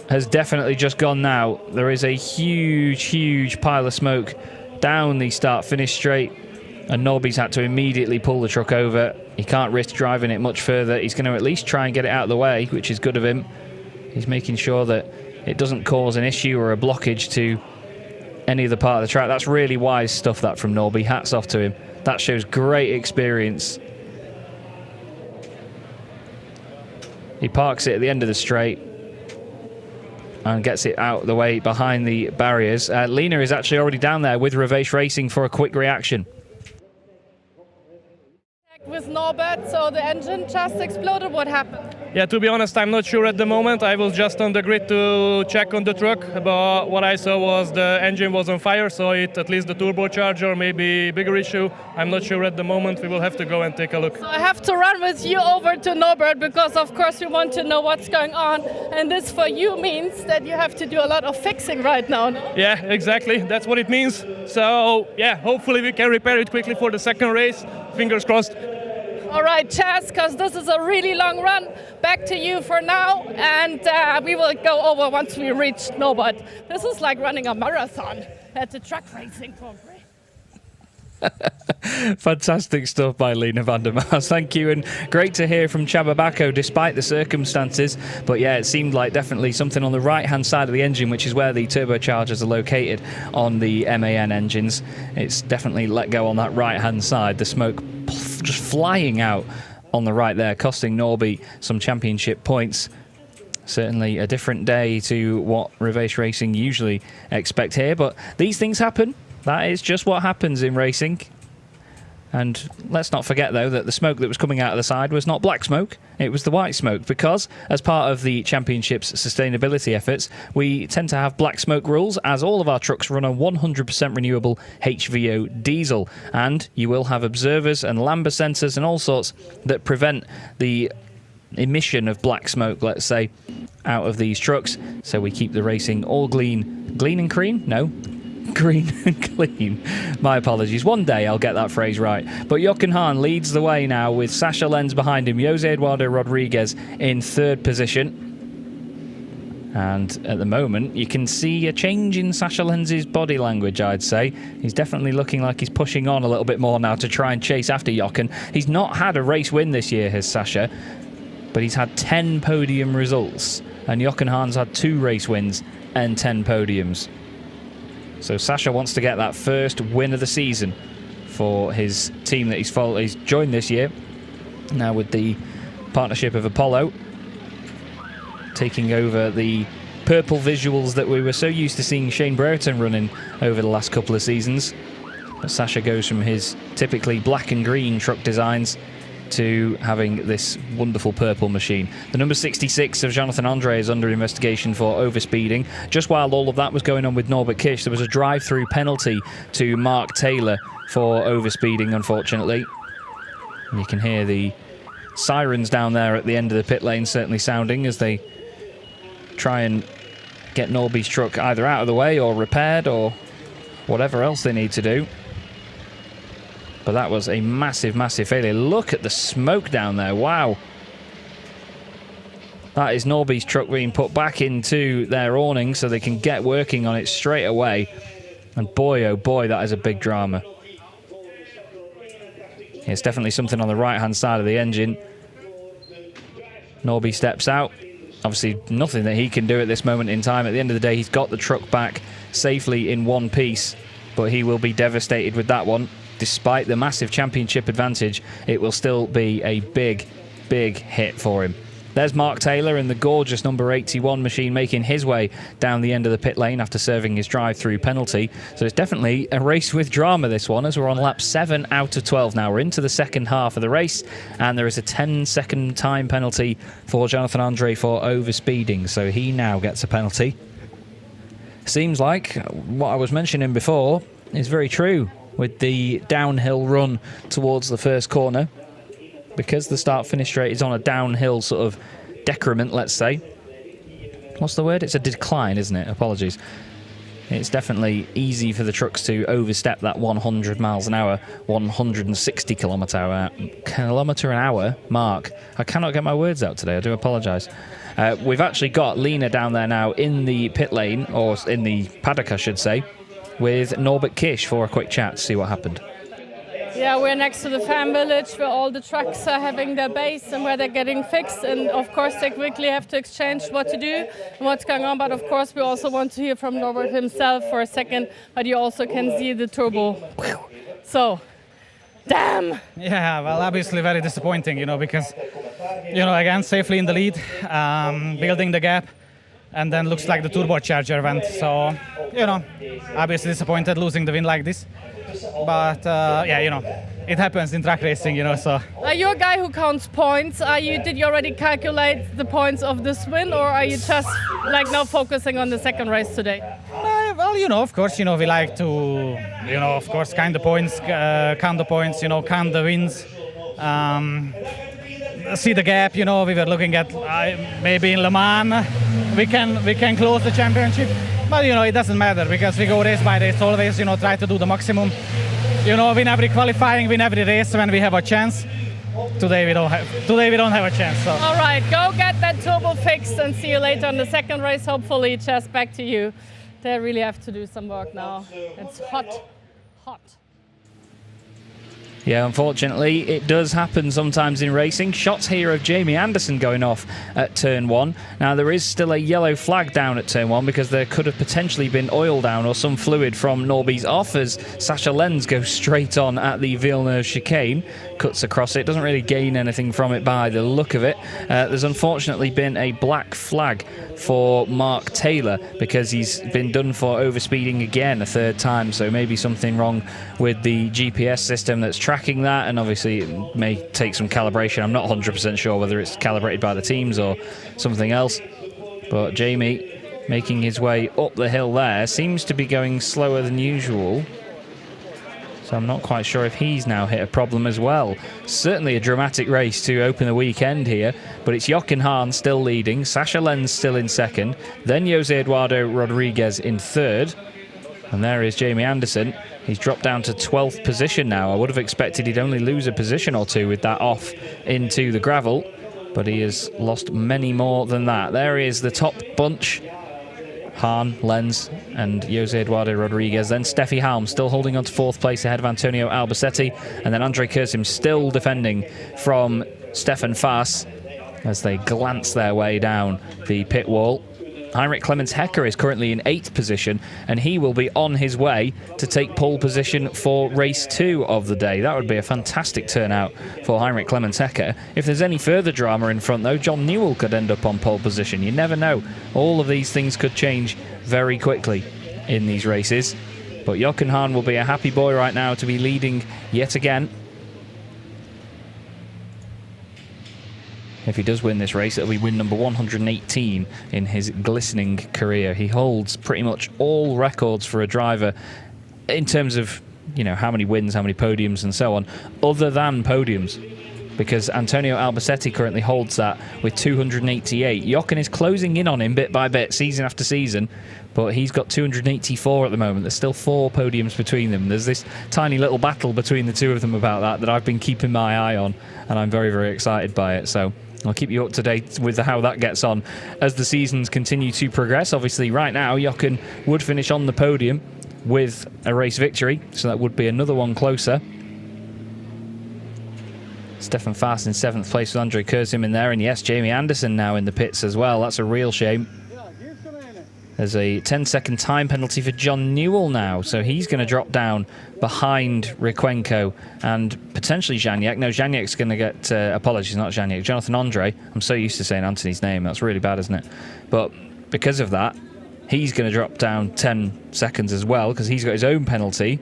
has definitely just gone now. There is a huge pile of smoke down the start-finish straight, and Norby's had to immediately pull the truck over. He can't risk driving it much further. He's going to at least try and get it out of the way, which is good of him. He's making sure that it doesn't cause an issue or a blockage to any other part of the track. That's really wise stuff, that, from Norby. Hats off to him. That shows great experience. He parks it at the end of the straight and gets it out of the way behind the barriers. Lena is actually already down there with Revesh Racing for a quick reaction.
With Norbert, so the engine just exploded. What happened?
Yeah, to be honest, I'm not sure at the moment. I was just on the grid to check on the truck, but what I saw was the engine was on fire, so at least the turbocharger, maybe bigger issue. I'm not sure at the moment. We will have to go and take a look.
So I have to run with you over to Norbert because, of course, we want to know what's going on. And this for you means that you have to do a lot of fixing right now, no?
Yeah, exactly. That's what it means. So, yeah, hopefully we can repair it quickly for the second race. Fingers crossed.
All right, Chaz, because this is a really long run. Back to you for now, and we will go over once we reach Norbert. This is like running a marathon at the truck racing program.
Fantastic stuff by Lena van der Maas. Thank you, and great to hear from Csaba Bacco despite the circumstances. But yeah, it seemed like definitely something on the right-hand side of the engine, which is where the turbochargers are located on the MAN engines. It's definitely let go on that right-hand side. The smoke just flying out on the right there, costing Norby some championship points. Certainly a different day to what Revesh Racing usually expect here, but these things happen. That is just what happens in racing. And let's not forget, though, that the smoke that was coming out of the side was not black smoke, it was the white smoke, because as part of the championship's sustainability efforts, we tend to have black smoke rules, as all of our trucks run on 100% renewable HVO diesel. And you will have observers and lambda sensors and all sorts that prevent the emission of black smoke, let's say, out of these trucks. So we keep the racing all clean and cream? No. Green and clean. My apologies. One day I'll get that phrase right. But Jochen Hahn leads the way now with Sasha Lenz behind him. Jose Eduardo Rodriguez in 3rd position. And at the moment, you can see a change in Sasha Lenz's body language, I'd say. He's definitely looking like he's pushing on a little bit more now to try and chase after Jochen. He's not had a race win this year, has Sasha, but he's had 10 podium results. And Jochen Hahn's had 2 race wins and 10 podiums. So Sasha wants to get that first win of the season for his team that he's joined this year, now with the partnership of Apollo. taking over the purple visuals that we were so used to seeing Shane Brereton running over the last couple of seasons. But Sasha goes from his typically black and green truck designs to having this wonderful purple machine. The number 66 of Jonathan Andre is under investigation for overspeeding. Just while all of that was going on with Norbert Kish, there was a drive-through penalty to Mark Taylor for overspeeding, unfortunately. And you can hear the sirens down there at the end of the pit lane certainly sounding as they try and get Norby's truck either out of the way or repaired or whatever else they need to do. But that was a massive, massive failure. Look at the smoke down there. Wow. That is Norby's truck being put back into their awning so they can get working on it straight away. And boy, oh boy, that is a big drama. It's definitely something on the right-hand side of the engine. Norby steps out. Obviously, nothing that he can do at this moment in time. At the end of the day, he's got the truck back safely in one piece, but he will be devastated with that one. Despite the massive championship advantage, it will still be a big, big hit for him. There's Mark Taylor in the gorgeous number 81 machine making his way down the end of the pit lane after serving his drive-through penalty. So it's definitely a race with drama, this one, as we're on lap 7 out of 12 now. We're into the second half of the race, and there is a 10-second time penalty for Jonathan Andre for overspeeding. So he now gets a penalty. Seems like what I was mentioning before is very true with the downhill run towards the first corner. Because the start-finish straight is on a downhill sort of decrement, let's say. What's the word? It's a decline, isn't it? Apologies. It's definitely easy for the trucks to overstep that 100 miles an hour, 160 kilometre an hour mark. I cannot get my words out today. I do apologise. We've actually got Lena down there now in the pit lane, or in the paddock, I should say, with Norbert Kish for a quick chat to see what happened.
Yeah, we're next to the fan village where all the trucks are having their base and where they're getting fixed. And of course, they quickly have to exchange what to do and what's going on. But of course, we also want to hear from Norbert himself for a second. But you also can see the turbo. So, damn!
Yeah, well, obviously very disappointing, because, again, safely in the lead, building the gap. And then looks like the turbocharger went. So, obviously disappointed losing the win like this. But it happens in track racing, so.
Are you a guy who counts points? Did you already calculate the points of this win, or are you just now focusing on the second race today?
Well, of course, we like to, of course, count the points, count the wins, see the gap. We were looking at maybe in Le Mans we can close the championship. But it doesn't matter because we go race by race always, try to do the maximum. Win every qualifying, win every race when we have a chance. Today we don't have a chance. So.
All right, go get that turbo fixed and see you later on the second race. Hopefully, just back to you. They really have to do some work now. It's hot.
Yeah, unfortunately, it does happen sometimes in racing. Shots here of Jamie Anderson going off at turn 1. Now, there is still a yellow flag down at turn 1 because there could have potentially been oil down or some fluid from Norby's off as Sasha Lenz goes straight on at the Villeneuve chicane. Cuts across it, doesn't really gain anything from it by the look of it. There's unfortunately been a black flag for Mark Taylor because he's been done for overspeeding again a third time, so maybe something wrong with the GPS system that's tracking that, and obviously it may take some calibration. I'm not 100% sure whether it's calibrated by the teams or something else, but Jamie making his way up the hill there seems to be going slower than usual. So I'm not quite sure if he's now hit a problem as well. Certainly a dramatic race to open the weekend here, but it's Jochen Hahn still leading, Sasha Lenz still in second, then Jose Eduardo Rodriguez in third, and there is Jamie Anderson. He's dropped down to 12th position now. I would have expected he'd only lose a position or two with that off into the gravel, but he has lost many more than that. There is the top bunch. Hahn, Lenz, and Jose Eduardo Rodriguez. Then Steffi Halm still holding on to 4th place ahead of Antonio Albacete. And then Andre Kursim still defending from Stefan Faas as they glance their way down the pit wall. Heinrich Clemens Hecker is currently in 8th position, and he will be on his way to take pole position for race 2 of the day. That would be a fantastic turnout for Heinrich Clemens Hecker. If there's any further drama in front, though, John Newell could end up on pole position. You never know. All of these things could change very quickly in these races. But Jochen Hahn will be a happy boy right now to be leading yet again. If he does win this race, it'll be win number 118 in his glistening career. He holds pretty much all records for a driver in terms of, you know, how many wins, how many podiums and so on, other than podiums. Because Antonio Albacete currently holds that with 288. Jochen is closing in on him bit by bit, season after season, but he's got 284 at the moment. There's still 4 podiums between them. There's this tiny little battle between the two of them about that I've been keeping my eye on, and I'm very, very excited by it. So I'll keep you up to date with how that gets on as the seasons continue to progress. Obviously, right now, Jochen would finish on the podium with a race victory, so that would be another one closer. Stefan Faas in 7th place with Andre Kurzim in there, and yes, Jamie Anderson now in the pits as well. That's a real shame. There's a 10-second time penalty for John Newell now, so he's going to drop down behind Rykwenko and potentially Janiak. No, Janiak's going to get, apologies, not Janiak, Jonathan Andre. I'm so used to saying Anthony's name, that's really bad, isn't it? But because of that, he's going to drop down 10 seconds as well, because he's got his own penalty.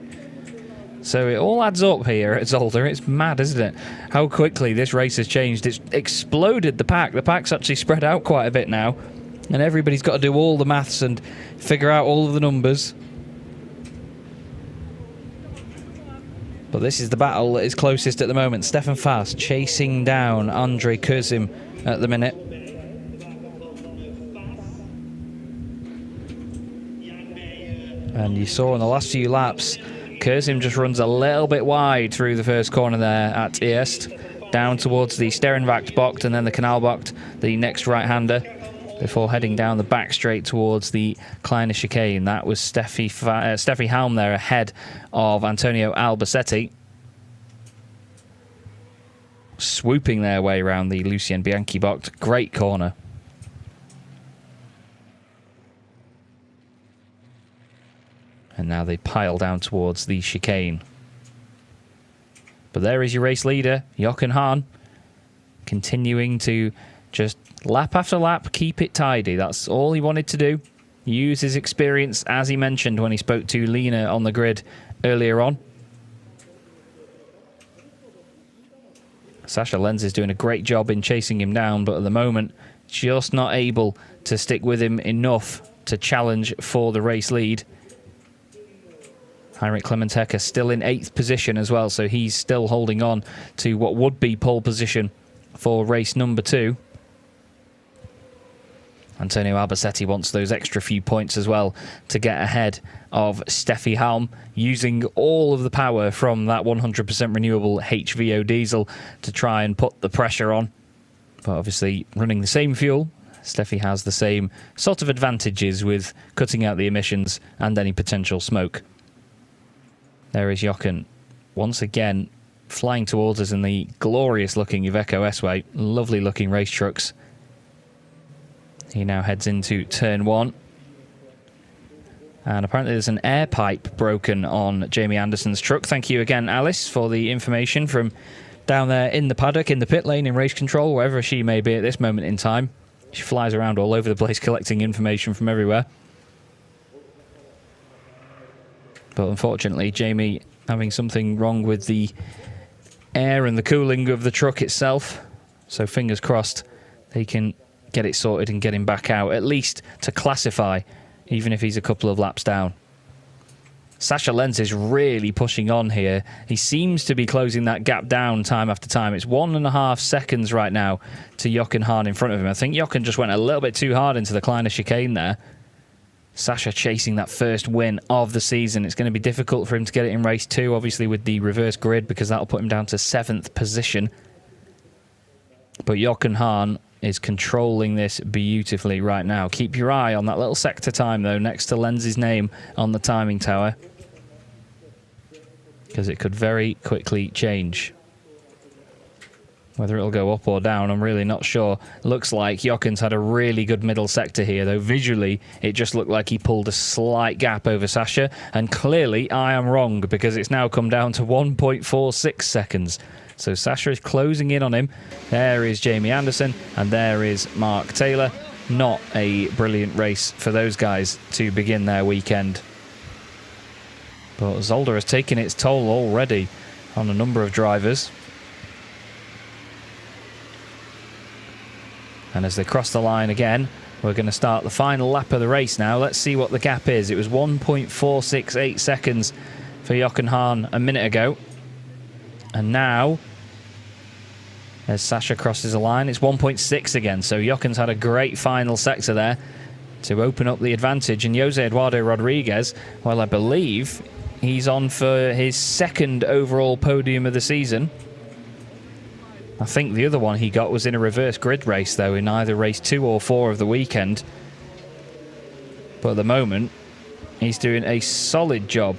So it all adds up here at Zolder. It's mad, isn't it? How quickly this race has changed. It's exploded the pack. The pack's actually spread out quite a bit now, and everybody's got to do all the maths and figure out all of the numbers. But this is the battle that is closest at the moment. Stefan Faas chasing down Andre Kurzim at the minute. And you saw in the last few laps, Kurzim just runs a little bit wide through the first corner there at Eerst, down towards the Sterrenwacht bocht and then the Canal bocht, the next right-hander, before heading down the back straight towards the Kleine chicane. That was Steffi Halm there ahead of Antonio Albacete, swooping their way around the Lucien Bianchi bocht. Great corner. And now they pile down towards the chicane. But there is your race leader, Jochen Hahn, continuing to just lap after lap keep it tidy. That's all he wanted to do. Use his experience, as he mentioned when he spoke to Lena on the grid earlier on. Sascha Lenz is doing a great job in chasing him down, but at the moment, just not able to stick with him enough to challenge for the race lead. Heinrich Clemens Hecker still in 8th position as well, so he's still holding on to what would be pole position for race number 2. Antonio Albacete wants those extra few points as well to get ahead of Steffi Halm, using all of the power from that 100% renewable HVO diesel to try and put the pressure on. But obviously, running the same fuel, Steffi has the same sort of advantages with cutting out the emissions and any potential smoke. There is Jochen, once again, flying towards us in the glorious-looking Iveco S-Way. Lovely-looking race trucks. He now heads into turn 1. And apparently there's an air pipe broken on Jamie Anderson's truck. Thank you again, Alice, for the information from down there in the paddock, in the pit lane, in race control, wherever she may be at this moment in time. She flies around all over the place collecting information from everywhere. But unfortunately, Jamie having something wrong with the air and the cooling of the truck itself. So fingers crossed they can get it sorted and get him back out, at least to classify, even if he's a couple of laps down. Sascha Lenz is really pushing on here. He seems to be closing that gap down time after time. It's 1.5 seconds right now to Jochen Hahn in front of him. I think Jochen just went a little bit too hard into the Kleine chicane there. Sascha chasing that first win of the season. It's going to be difficult for him to get it in race 2, obviously with the reverse grid, because that'll put him down to 7th position. But Jochen Hahn is controlling this beautifully right now. Keep your eye on that little sector time, though, next to Lenz's name on the timing tower, because it could very quickly change. Whether it'll go up or down, I'm really not sure. Looks like Jochen's had a really good middle sector here, though visually it just looked like he pulled a slight gap over Sasha, and clearly I am wrong because it's now come down to 1.46 seconds. So Sasha is closing in on him. There is Jamie Anderson, and there is Mark Taylor. Not a brilliant race for those guys to begin their weekend. But Zolder has taken its toll already on a number of drivers. And as they cross the line again, we're going to start the final lap of the race now. Let's see what the gap is. It was 1.468 seconds for Jochen Hahn a minute ago. And now, as Sasha crosses the line, it's 1.6 again. So Jochen's had a great final sector there to open up the advantage. And Jose Eduardo Rodriguez, well, I believe he's on for his second overall podium of the season. I think the other one he got was in a reverse grid race, though, in either race 2 or 4 of the weekend. But at the moment, he's doing a solid job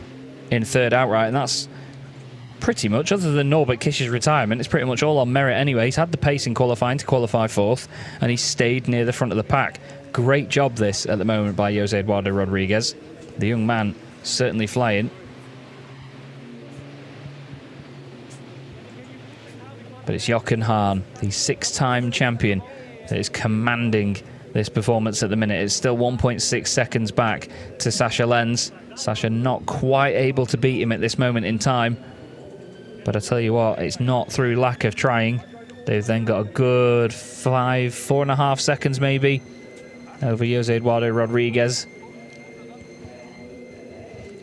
in third outright, and that's pretty much, other than Norbert Kisch's retirement, it's pretty much all on merit anyway. He's had the pace in qualifying to qualify 4th, and he's stayed near the front of the pack. Great job this at the moment by Jose Eduardo Rodriguez. The young man certainly flying. But it's Jochen Hahn, the 6-time champion, that is commanding this performance at the minute. It's still 1.6 seconds back to Sasha Lenz. Sasha not quite able to beat him at this moment in time. But I tell you what, it's not through lack of trying. They've then got a good 4.5 seconds maybe over Jose Eduardo Rodriguez.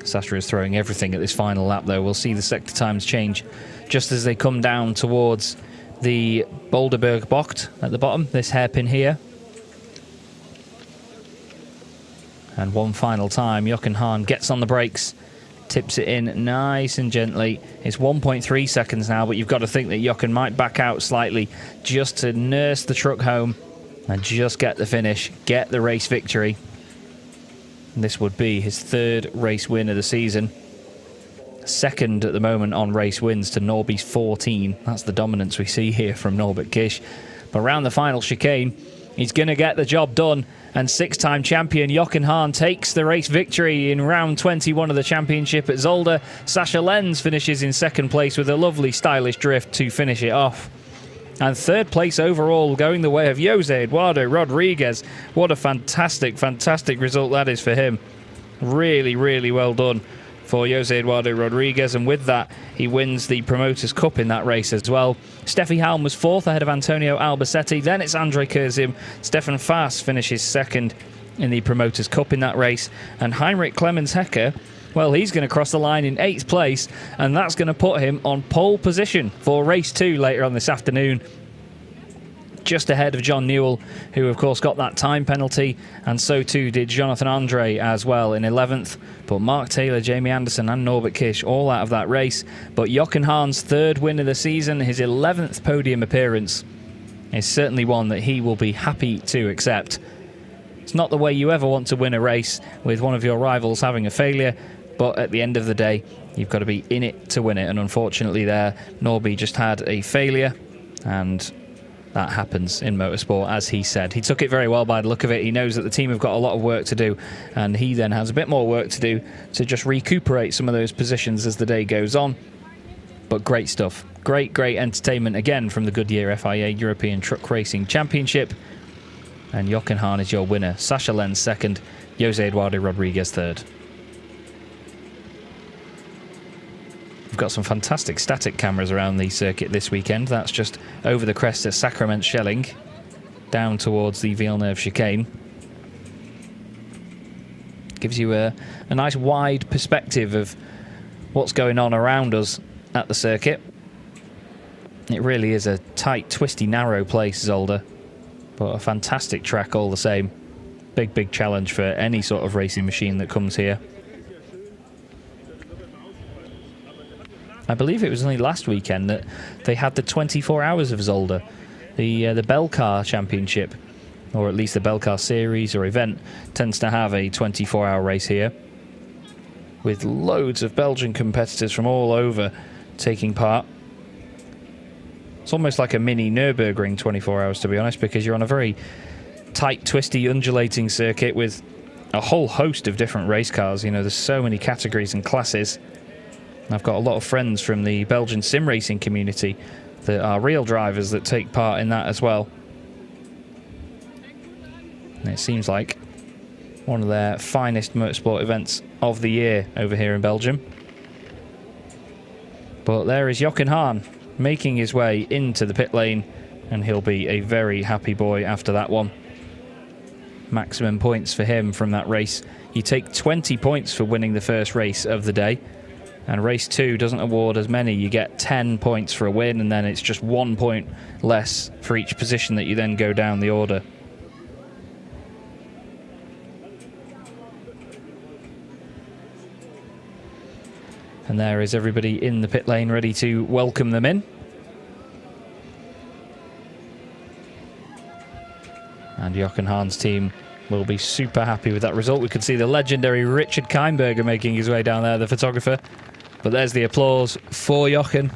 Sasha is throwing everything at this final lap, though. We'll see the sector times change just as they come down towards the Boulderberg Bocht at the bottom, this hairpin here. And one final time, Jochen Hahn gets on the brakes, tips it in nice and gently. It's 1.3 seconds now, but you've got to think that Jochen might back out slightly just to nurse the truck home and just get the finish, get the race victory. And this would be his 3rd race win of the season. 2nd at the moment on race wins to Norby's 14. That's the dominance we see here from Norbert Kisch. But around the final chicane, he's going to get the job done. And 6-time champion Jochen Hahn takes the race victory in round 21 of the championship at Zolder. Sasha Lenz finishes in 2nd place with a lovely stylish drift to finish it off. And 3rd place overall going the way of Jose Eduardo Rodriguez. What a fantastic, fantastic result that is for him. Really, really well done for Jose Eduardo Rodriguez, and with that he wins the Promoters' Cup in that race as well. Steffi Halm was 4th ahead of Antonio Albacete, then it's Andre Kurzim. Stefan Faas finishes 2nd in the Promoters' Cup in that race, and Heinrich Clemens Hecker, well, he's going to cross the line in 8th place, and that's going to put him on pole position for race 2 later on this afternoon. Just ahead of John Newell, who of course got that time penalty, and so too did Jonathan Andre as well in 11th. But Mark Taylor, Jamie Anderson and Norbert Kisch all out of that race. But Jochen Hahn's 3rd win of the season, his 11th podium appearance, is certainly one that he will be happy to accept. It's not the way you ever want to win a race, with one of your rivals having a failure, but at the end of the day, you've got to be in it to win it. And unfortunately there, Norby just had a failure, and that happens in motorsport, as he said. He took it very well by the look of it. He knows that the team have got a lot of work to do, and he then has a bit more work to do to just recuperate some of those positions as the day goes on. But great stuff. Great, great entertainment again from the Goodyear FIA European Truck Racing Championship. And Jochen Hahn is your winner. Sasha Lenz 2nd, Jose Eduardo Rodriguez 3rd. We've got some fantastic static cameras around the circuit this weekend. That's just over the crest at Sacrament Schelling, down towards the Villeneuve chicane. Gives you a nice wide perspective of what's going on around us at the circuit. It really is a tight, twisty, narrow place, Zolder, but a fantastic track all the same. Big, big challenge for any sort of racing machine that comes here. I believe it was only last weekend that they had the 24 hours of Zolder, the Belcar Championship, or at least the Belcar Series or event tends to have a 24-hour race here, with loads of Belgian competitors from all over taking part. It's almost like a mini Nürburgring 24 hours, to be honest, because you're on a very tight, twisty, undulating circuit with a whole host of different race cars. You know, there's so many categories and classes. I've got a lot of friends from the Belgian sim racing community that are real drivers that take part in that as well. And it seems like one of their finest motorsport events of the year over here in Belgium. But there is Jochen Hahn making his way into the pit lane, and he'll be a very happy boy after that one. Maximum points for him from that race. You take 20 points for winning the first race of the day, and race 2 doesn't award as many. You get 10 points for a win, and then it's just 1 point less for each position that you then go down the order. And there is everybody in the pit lane ready to welcome them in. And Jochen Hahn's team will be super happy with that result. We could see the legendary Richard Keimberger making his way down there, the photographer. But there's the applause for Jochen.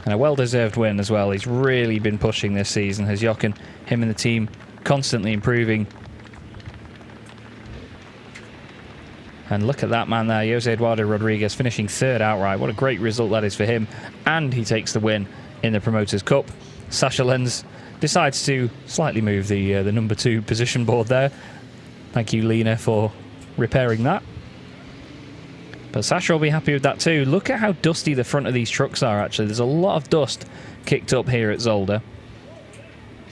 And a well-deserved win as well. He's really been pushing this season, has Jochen. Him and the team constantly improving. And look at that man there, Jose Eduardo Rodriguez, finishing 3rd outright. What a great result that is for him. And he takes the win in the Promoters' Cup. Sascha Lenz decides to slightly move the number 2 position board there. Thank you, Lena, for repairing that. But Sascha will be happy with that too. Look at how dusty the front of these trucks are, actually. There's a lot of dust kicked up here at Zolder.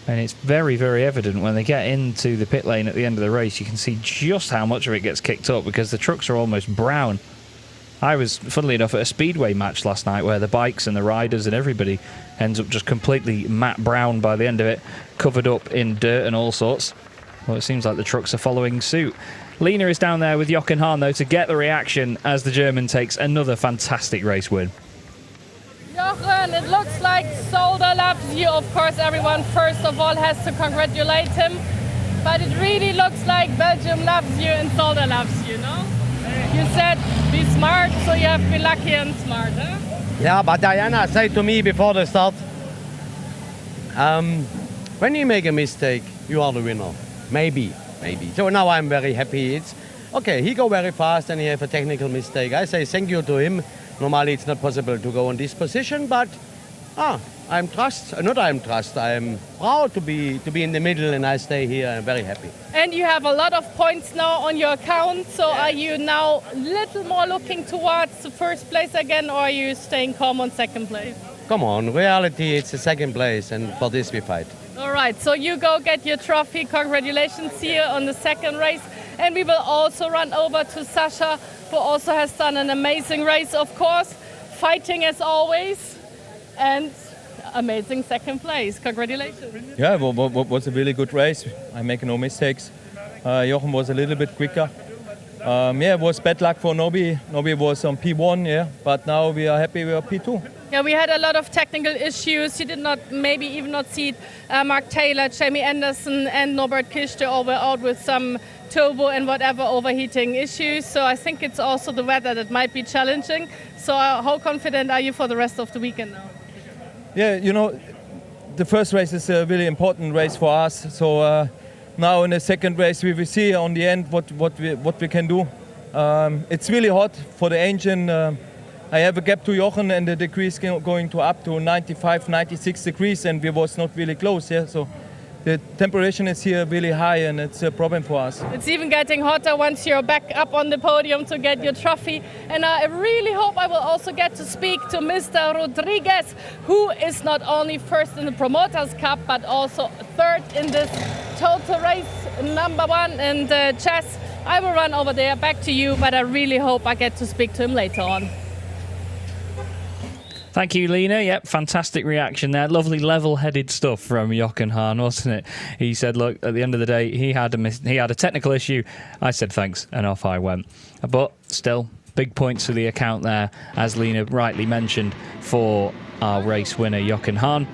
And it's very, very evident when they get into the pit lane at the end of the race. You can see just how much of it gets kicked up because the trucks are almost brown. I was, funnily enough, at a speedway match last night where the bikes and the riders and everybody ends up just completely matte brown by the end of it, covered up in dirt and all sorts. Well, it seems like the trucks are following suit. Lena is down there with Jochen Hahn, though, to get the reaction as the German takes another fantastic race win.
Jochen, it looks like Zolder loves you. Of course, everyone first of all has to congratulate him. But it really looks like Belgium loves you and Zolder loves you, no? You said be smart, so you have to be lucky and smart, huh?
Yeah, but Diana said to me before the start, when you make a mistake, you are the winner. Maybe. So now I'm very happy. It's okay, he go very fast and he have a technical mistake. I say thank you to him. Normally it's not possible to go in this position, but I'm proud to be in the middle, and I stay here. I'm very happy.
And you have a lot of points now on your account, so are you now a little more looking towards the first place again, or are you staying calm on second place?
Come on, reality it's the second place, and for this we fight.
All right, so you go get your trophy. Congratulations here on the second race. And we will also run over to Sascha, who also has done an amazing race, of course, fighting as always, and amazing second place. Congratulations.
Yeah, was a really good race. I make no mistakes. Jochen was a little bit quicker. It was bad luck for Nobby. Nobby was on P1, but now we are happy we are P2.
Yeah, we had a lot of technical issues. You did not, maybe even not see Mark Taylor, Jamie Anderson and Norbert Kisch. They all were out with some turbo and whatever overheating issues. So I think it's also the weather that might be challenging. So how confident are you for the rest of the weekend now?
Yeah, the first race is a really important race for us. So now in the second race we will see on the end what we can do. It's really hot for the engine. I have a gap to Jochen and the degrees going to up to 95, 96 degrees, and we was not really close. So the temperature is here really high, and it's a problem for us.
It's even getting hotter once you're back up on the podium to get your trophy. And I really hope I will also get to speak to Mr. Rodriguez, who is not only first in the Promoters' Cup, but also third in this total race, number 1 in the chess. I will run over there, back to you, but I really hope I get to speak to him later on.
Thank you, Lena. Yep, fantastic reaction there. Lovely level-headed stuff from Jochen Hahn, wasn't it? He said, look, at the end of the day, he had a technical issue. I said thanks, and off I went. But still, big points for the account there, as Lena rightly mentioned, for our race winner, Jochen Hahn.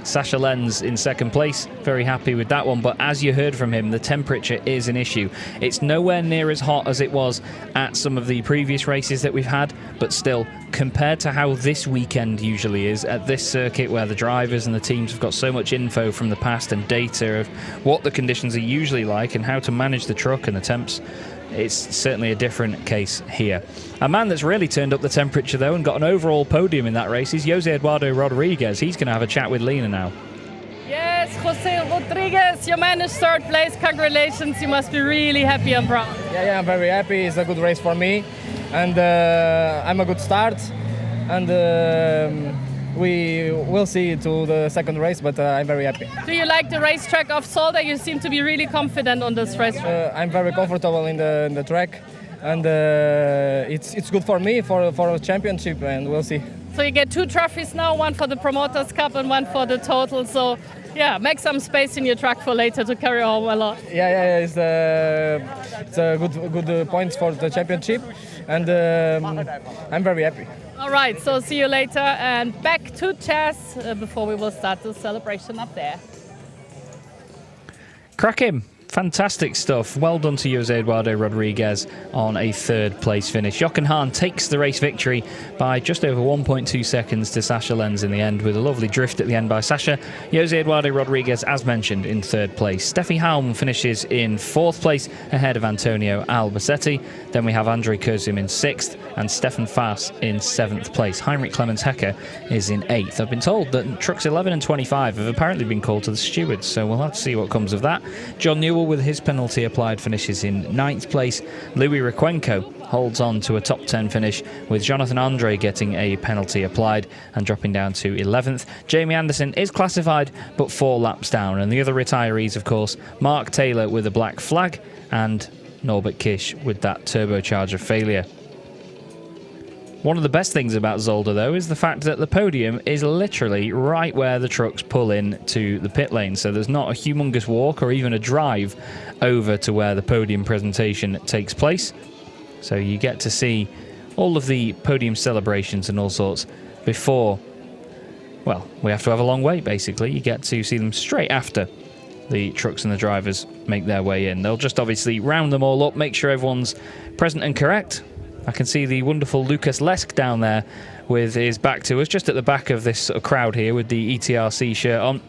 Sascha Lenz in second place, very happy with that one. But as you heard from him, the temperature is an issue. It's nowhere near as hot as it was at some of the previous races that we've had, but still, compared to how this weekend usually is at this circuit, where the drivers and the teams have got so much info from the past and data of what the conditions are usually like and how to manage the truck and the temps, it's certainly a different case here. A man that's really turned up the temperature, though, and got an overall podium in that race is Jose Eduardo Rodriguez. He's going to have a chat with Lena now.
Yes, Jose Rodriguez, you managed third place. Congratulations. You must be really happy and proud.
Yeah, I'm very happy. It's a good race for me. And I'm a good start. And we will see to the second race, but I'm very happy.
Do you like the racetrack of Zolder? You seem to be really confident on this racetrack.
I'm very comfortable in the track, and it's good for me for a championship, and we'll see.
So you get 2 trophies now, one for the Promoters Cup and one for the total. So yeah, make some space in your truck for later to carry home a lot.
Yeah, it's a good points for the championship, and I'm very happy.
All right, so see you later, and back to Chas before we will start the celebration up there.
Crack him. Fantastic stuff. Well done to Jose Eduardo Rodriguez on a third place finish. Jochen Hahn takes the race victory by just over 1.2 seconds to Sascha Lenz in the end, with a lovely drift at the end by Sascha. Jose Eduardo Rodriguez, as mentioned, in third place. Steffi Halm finishes in fourth place ahead of Antonio Albacete. Then we have Andrei Kurzim in sixth and Stefan Faas in seventh place. Heinrich Clemens Hecker is in eighth. I've been told that trucks 11 and 25 have apparently been called to the stewards, so we'll have to see what comes of that. John Newell, with his penalty applied, finishes in ninth place. Louis Requenco holds on to a top 10 finish, with Jonathan Andre getting a penalty applied and dropping down to 11th. Jamie Anderson is classified but 4 laps down, and the other retirees, of course, Mark Taylor with a black flag and Norbert Kish with that turbocharger failure. One of the best things about Zolder, though, is the fact that the podium is literally right where the trucks pull in to the pit lane. So there's not a humongous walk or even a drive over to where the podium presentation takes place. So you get to see all of the podium celebrations and all sorts before, well, we have to have a long wait, basically. You get to see them straight after the trucks and the drivers make their way in. They'll just obviously round them all up, make sure everyone's present and correct. I can see the wonderful Lucas Lesk down there with his back to us, just at the back of this sort of crowd here with the ETRC shirt on.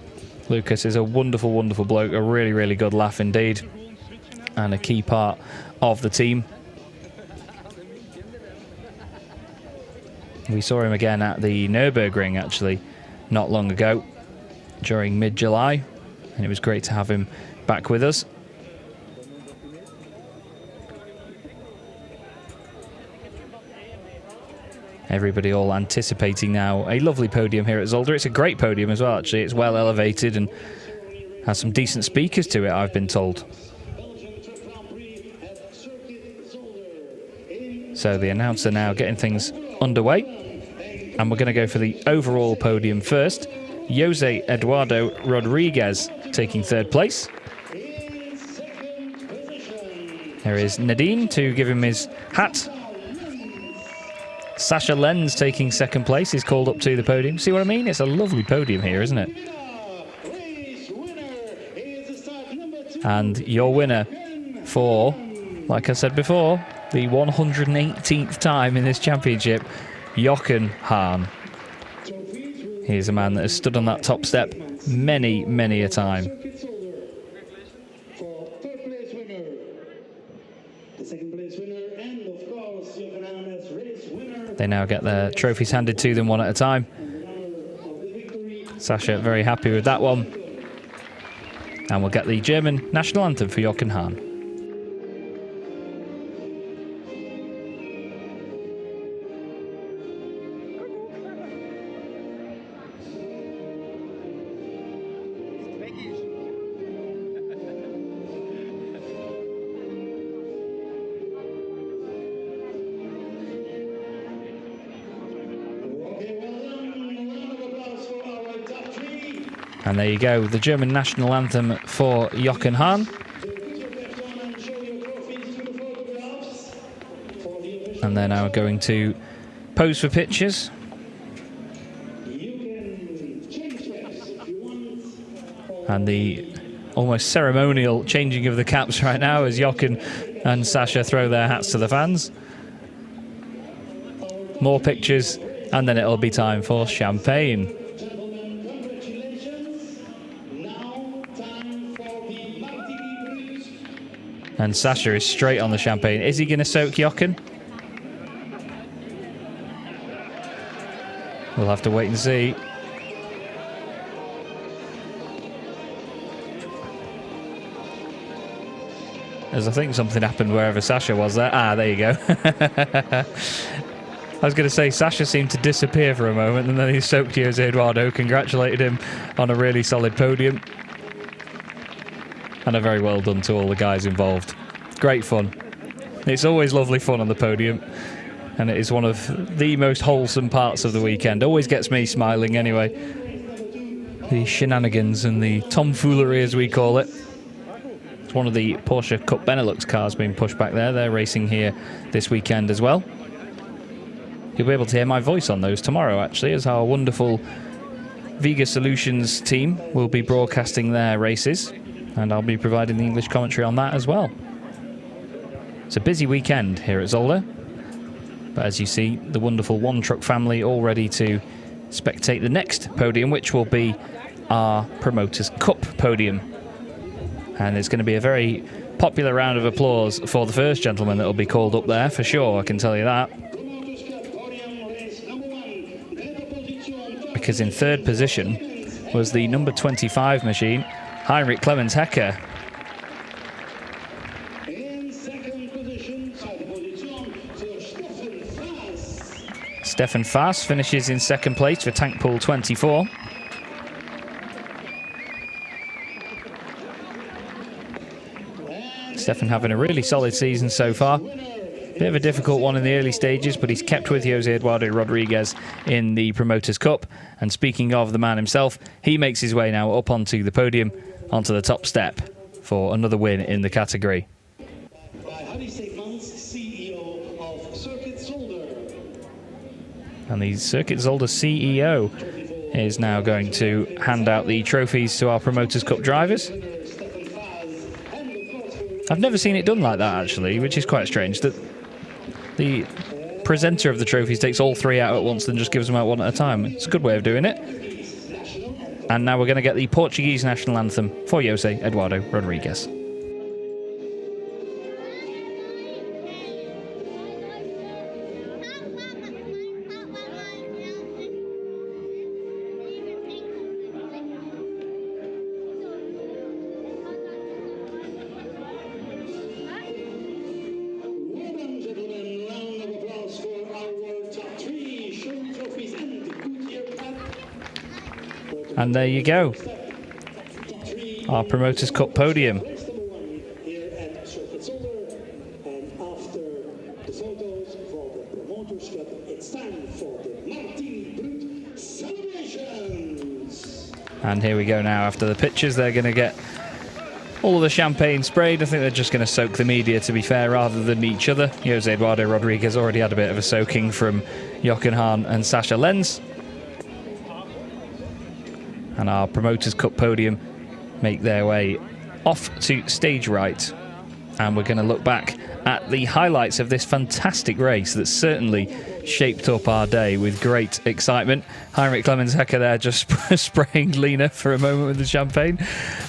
Lucas is a wonderful, wonderful bloke, a really, really good laugh indeed, and a key part of the team. We saw him again at the Nürburgring, actually, not long ago, during mid-July, and it was great to have him back with us. Everybody all anticipating now a lovely podium here at Zolder. It's a great podium as well, actually. It's well elevated and has some decent speakers to it, I've been told. So the announcer now getting things underway. And we're going to go for the overall podium first. Jose Eduardo Rodriguez taking third place. There is Nadine to give him his hat. Sascha Lenz taking second place is called up to the podium. See what I mean? It's a lovely podium here, isn't it? And your winner for, like I said before, the 118th time in this championship, Jochen Hahn. He's a man that has stood on that top step many, many a time. They now get their trophies handed to them one at a time. Sascha very happy with that one. And we'll get the German national anthem for Jochen Hahn. And there you go, the German national anthem for Jochen Hahn. And they're now going to pose for pictures. And the almost ceremonial changing of the caps right now as Jochen and Sasha throw their hats to the fans. More pictures, and then it'll be time for champagne. And Sasha is straight on the champagne. Is he going to soak Jochen? We'll have to wait and see. As I think something happened wherever Sasha was there. Ah, there you go. I was going to say, Sasha seemed to disappear for a moment, and then he soaked Jose Eduardo, congratulated him on a really solid podium. And a very well done to all the guys involved. Great fun. It's always lovely fun on the podium, and it is one of the most wholesome parts of the weekend. Always gets me smiling anyway. The shenanigans and the tomfoolery, as we call it. It's one of the Porsche Cup Benelux cars being pushed back there. They're racing here this weekend as well. You'll be able to hear my voice on those tomorrow, actually, as our wonderful Vega Solutions team will be broadcasting their races, and I'll be providing the English commentary on that as well. It's a busy weekend here at Zolder, but as you see, the wonderful One Truck family all ready to spectate the next podium, which will be our Promoters Cup podium. And it's going to be a very popular round of applause for the first gentleman that will be called up there, for sure, I can tell you that. Because in third position was the number 25 machine, Heinrich Clemens Hecker. Stefan Faas finishes in second place for Tank Pool 24. Stefan having a really solid season so far. Bit of a difficult one in the early stages, but he's kept with Jose Eduardo Rodriguez in the Promoters Cup. And speaking of the man himself, he makes his way now up onto the podium, onto the top step for another win in the category. And the Circuit Zolder CEO is now going to hand out the trophies to our Promoters Cup drivers. I've never seen it done like that, actually, which is quite strange. That the presenter of the trophies takes all three out at once and just gives them out one at a time. It's a good way of doing it. And now we're going to get the Portuguese national anthem for Jose Eduardo Rodriguez. And there you go, our Promoters Cup podium. And here we go now. After the pictures, they're going to get all of the champagne sprayed. I think they're just going to soak the media, to be fair, rather than each other. Jose Eduardo Rodriguez already had a bit of a soaking from Jochen Hahn and Sascha Lenz. And our Promoters Cup podium make their way off to stage right. And we're going to look back at the highlights of this fantastic race that certainly shaped up our day with great excitement. Heinrich Clemens Hecker there just spraying Lena for a moment with the champagne.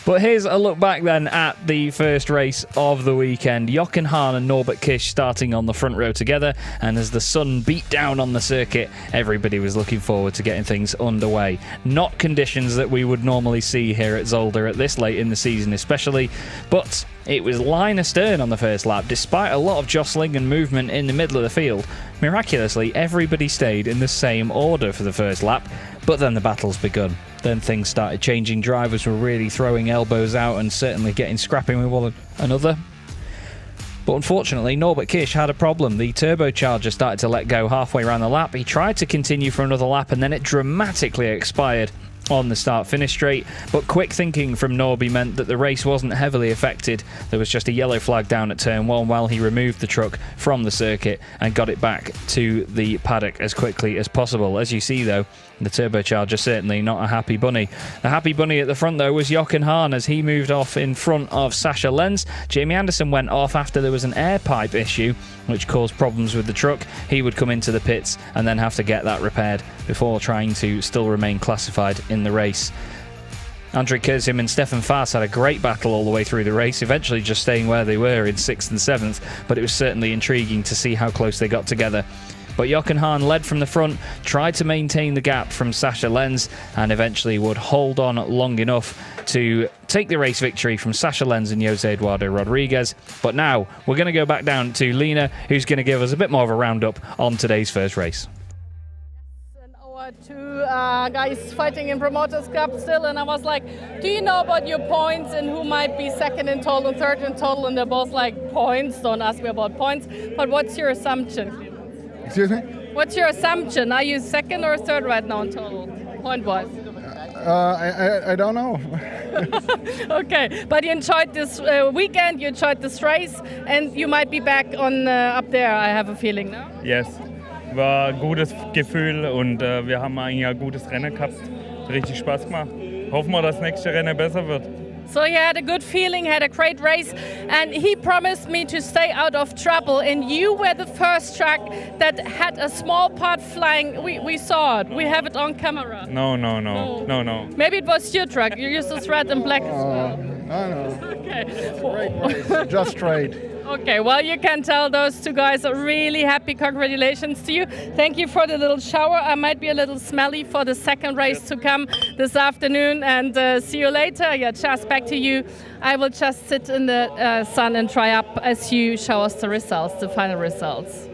But here's a look back then at the first race of the weekend. Jochen Hahn and Norbert Kisch starting on the front row together, and as the sun beat down on the circuit, everybody was looking forward to getting things underway. Not conditions that we would normally see here at Zolder at this late in the season especially, but it was line astern on the first lap. Despite a lot of jostling and movement in the middle of the field, miraculously everybody stayed in the same order for the first lap, but then the battle's begun. Then things started changing. Drivers were really throwing elbows out and certainly getting scrapping with one another. But unfortunately, Norbert Kisch had a problem. The turbocharger started to let go halfway around the lap. He tried to continue for another lap, and then it dramatically expired on the start-finish straight, but quick thinking from Norby meant that the race wasn't heavily affected. There was just a yellow flag down at turn 1 while he removed the truck from the circuit and got it back to the paddock as quickly as possible. As you see though, The turbocharger certainly not a happy bunny. The happy bunny at the front, though, was Jochen Hahn as he moved off in front of Sascha Lenz. Jamie Anderson went off after there was an air pipe issue, which caused problems with the truck. He would come into the pits and then have to get that repaired before trying to still remain classified in the race. André Kurzim and Stefan Faas had a great battle all the way through the race, eventually just staying where they were in 6th and 7th, but it was certainly intriguing to see how close they got together. But Jochen Hahn led from the front, tried to maintain the gap from Sascha Lenz, and eventually would hold on long enough to take the race victory from Sascha Lenz and Jose Eduardo Rodriguez. But now we're going to go back down to Lena, who's going to give us a bit more of a roundup on today's first race.
Our two guys fighting in Promoters Cup still, and I was like, do you know about your points and who might be second in total and third in total? And they're both like, points, don't ask me about points, but what's your assumption?
Excuse me?
What's your assumption? Are you second or third right now in total, point-wise?
I don't know.
Okay, but you enjoyed this weekend, you enjoyed this race, and you might be back on up there, I have a feeling, no?
Yes, war ein gutes Gefühl und wir haben eigentlich ein gutes Rennen gehabt. Richtig Spaß gemacht. Hoffen wir, dass das nächste Rennen besser wird.
So he had a good feeling, had a great race, and he promised me to stay out of trouble. And you were the first truck that had a small part flying. We saw it. We have it on camera.
No.
Maybe it was your truck. You used this red and black as well.
No.
Okay.
Great race, just straight.
Okay, well, you can tell those two guys are really happy. Congratulations to you. Thank you for the little shower. I might be a little smelly for the second race to come this afternoon, and see you later. Yeah, Chas, back to you. I will just sit in the sun and dry up as you show us the results, the final results.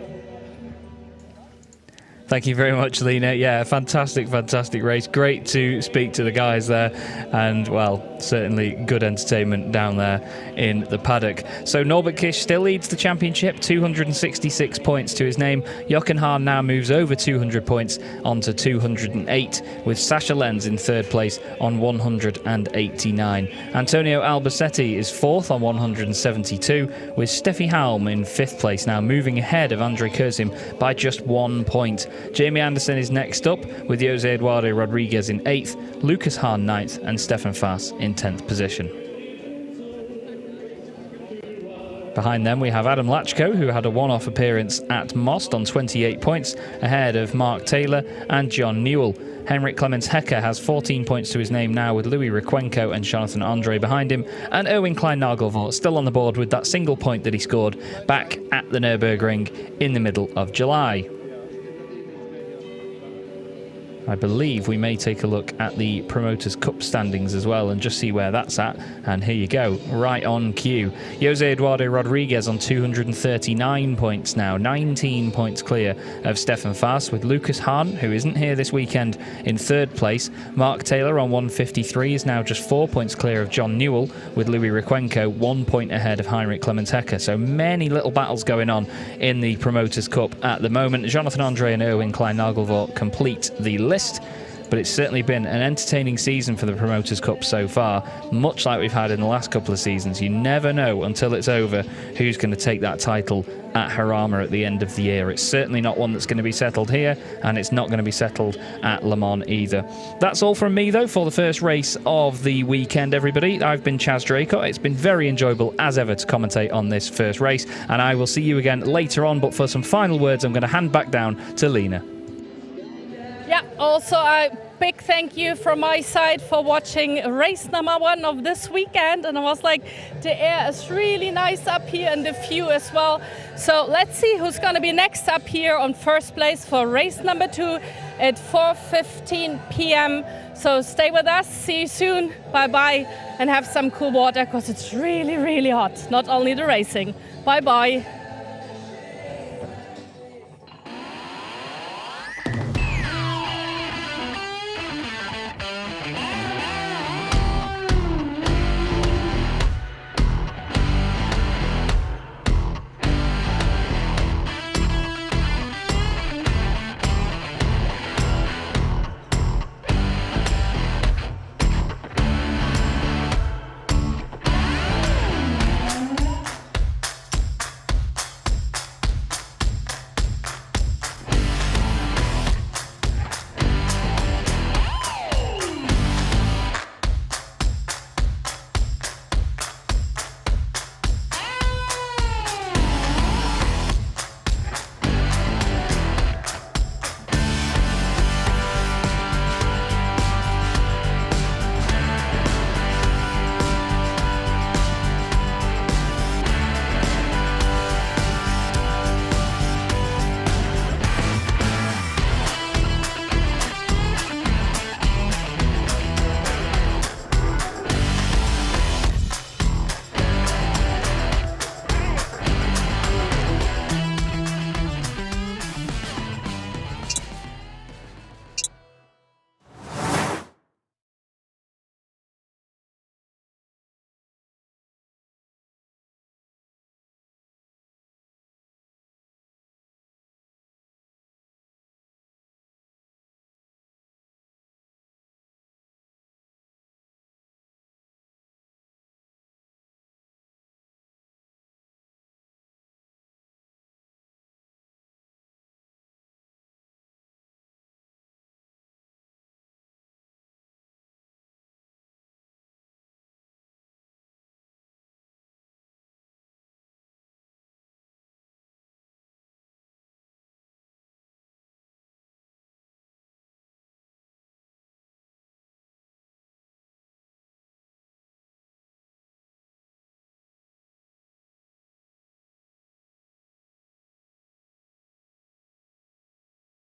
Thank you very much, Lena. Yeah, fantastic race. Great to speak to the guys there, and, well, certainly good entertainment down there in the paddock. So Norbert Kish still leads the championship, 266 points to his name. Jochen Hahn now moves over 200 points onto 208, with Sascha Lenz in third place on 189. Antonio Albacete is fourth on 172, with Steffi Halm in fifth place, now moving ahead of André Kurzim by just 1 point. Jamie Anderson is next up, with Jose Eduardo Rodriguez in 8th, Lucas Hahn 9th, and Stefan Faas in 10th position. Behind them we have Adam Lachko, who had a one-off appearance at Most on 28 points, ahead of Mark Taylor and John Newell. Henrik Clemens Hecker has 14 points to his name now, with Louis Requenco and Jonathan Andre behind him, and Erwin Klein-Nagelvoort still on the board with that single point that he scored back at the Nürburgring in the middle of July. I believe we may take a look at the Promoters Cup standings as well and just see where that's at. And here you go, right on cue. Jose Eduardo Rodriguez on 239 points now, 19 points clear of Stefan Faas, with Lucas Hahn, who isn't here this weekend, in third place. Mark Taylor on 153 is now just 4 points clear of John Newell, with Louis Requenco 1 point ahead of Heinrich Clemens Hecker. So many little battles going on in the Promoters Cup at the moment. Jonathan Andre and Erwin Klein-Nagelvoort complete the list. But it's certainly been an entertaining season for the Promoters Cup so far, much like we've had in the last couple of seasons. You never know until it's over who's going to take that title at Jarama at the end of the year. It's certainly not one that's going to be settled here, and it's not going to be settled at Le Mans either. That's all from me, though, for the first race of the weekend, everybody. I've been Chaz Draycott. It's been very enjoyable, as ever, to commentate on this first race, and I will see you again later on. But for some final words, I'm going to hand back down to Lena.
Yeah, also a big thank you from my side for watching race number 1 of this weekend. And I was like, the air is really nice up here and the view as well. So let's see who's going to be next up here on first place for race number 2 at 4:15 p.m. So stay with us. See you soon. Bye-bye. And have some cool water because it's really, really hot. Not only the racing. Bye-bye.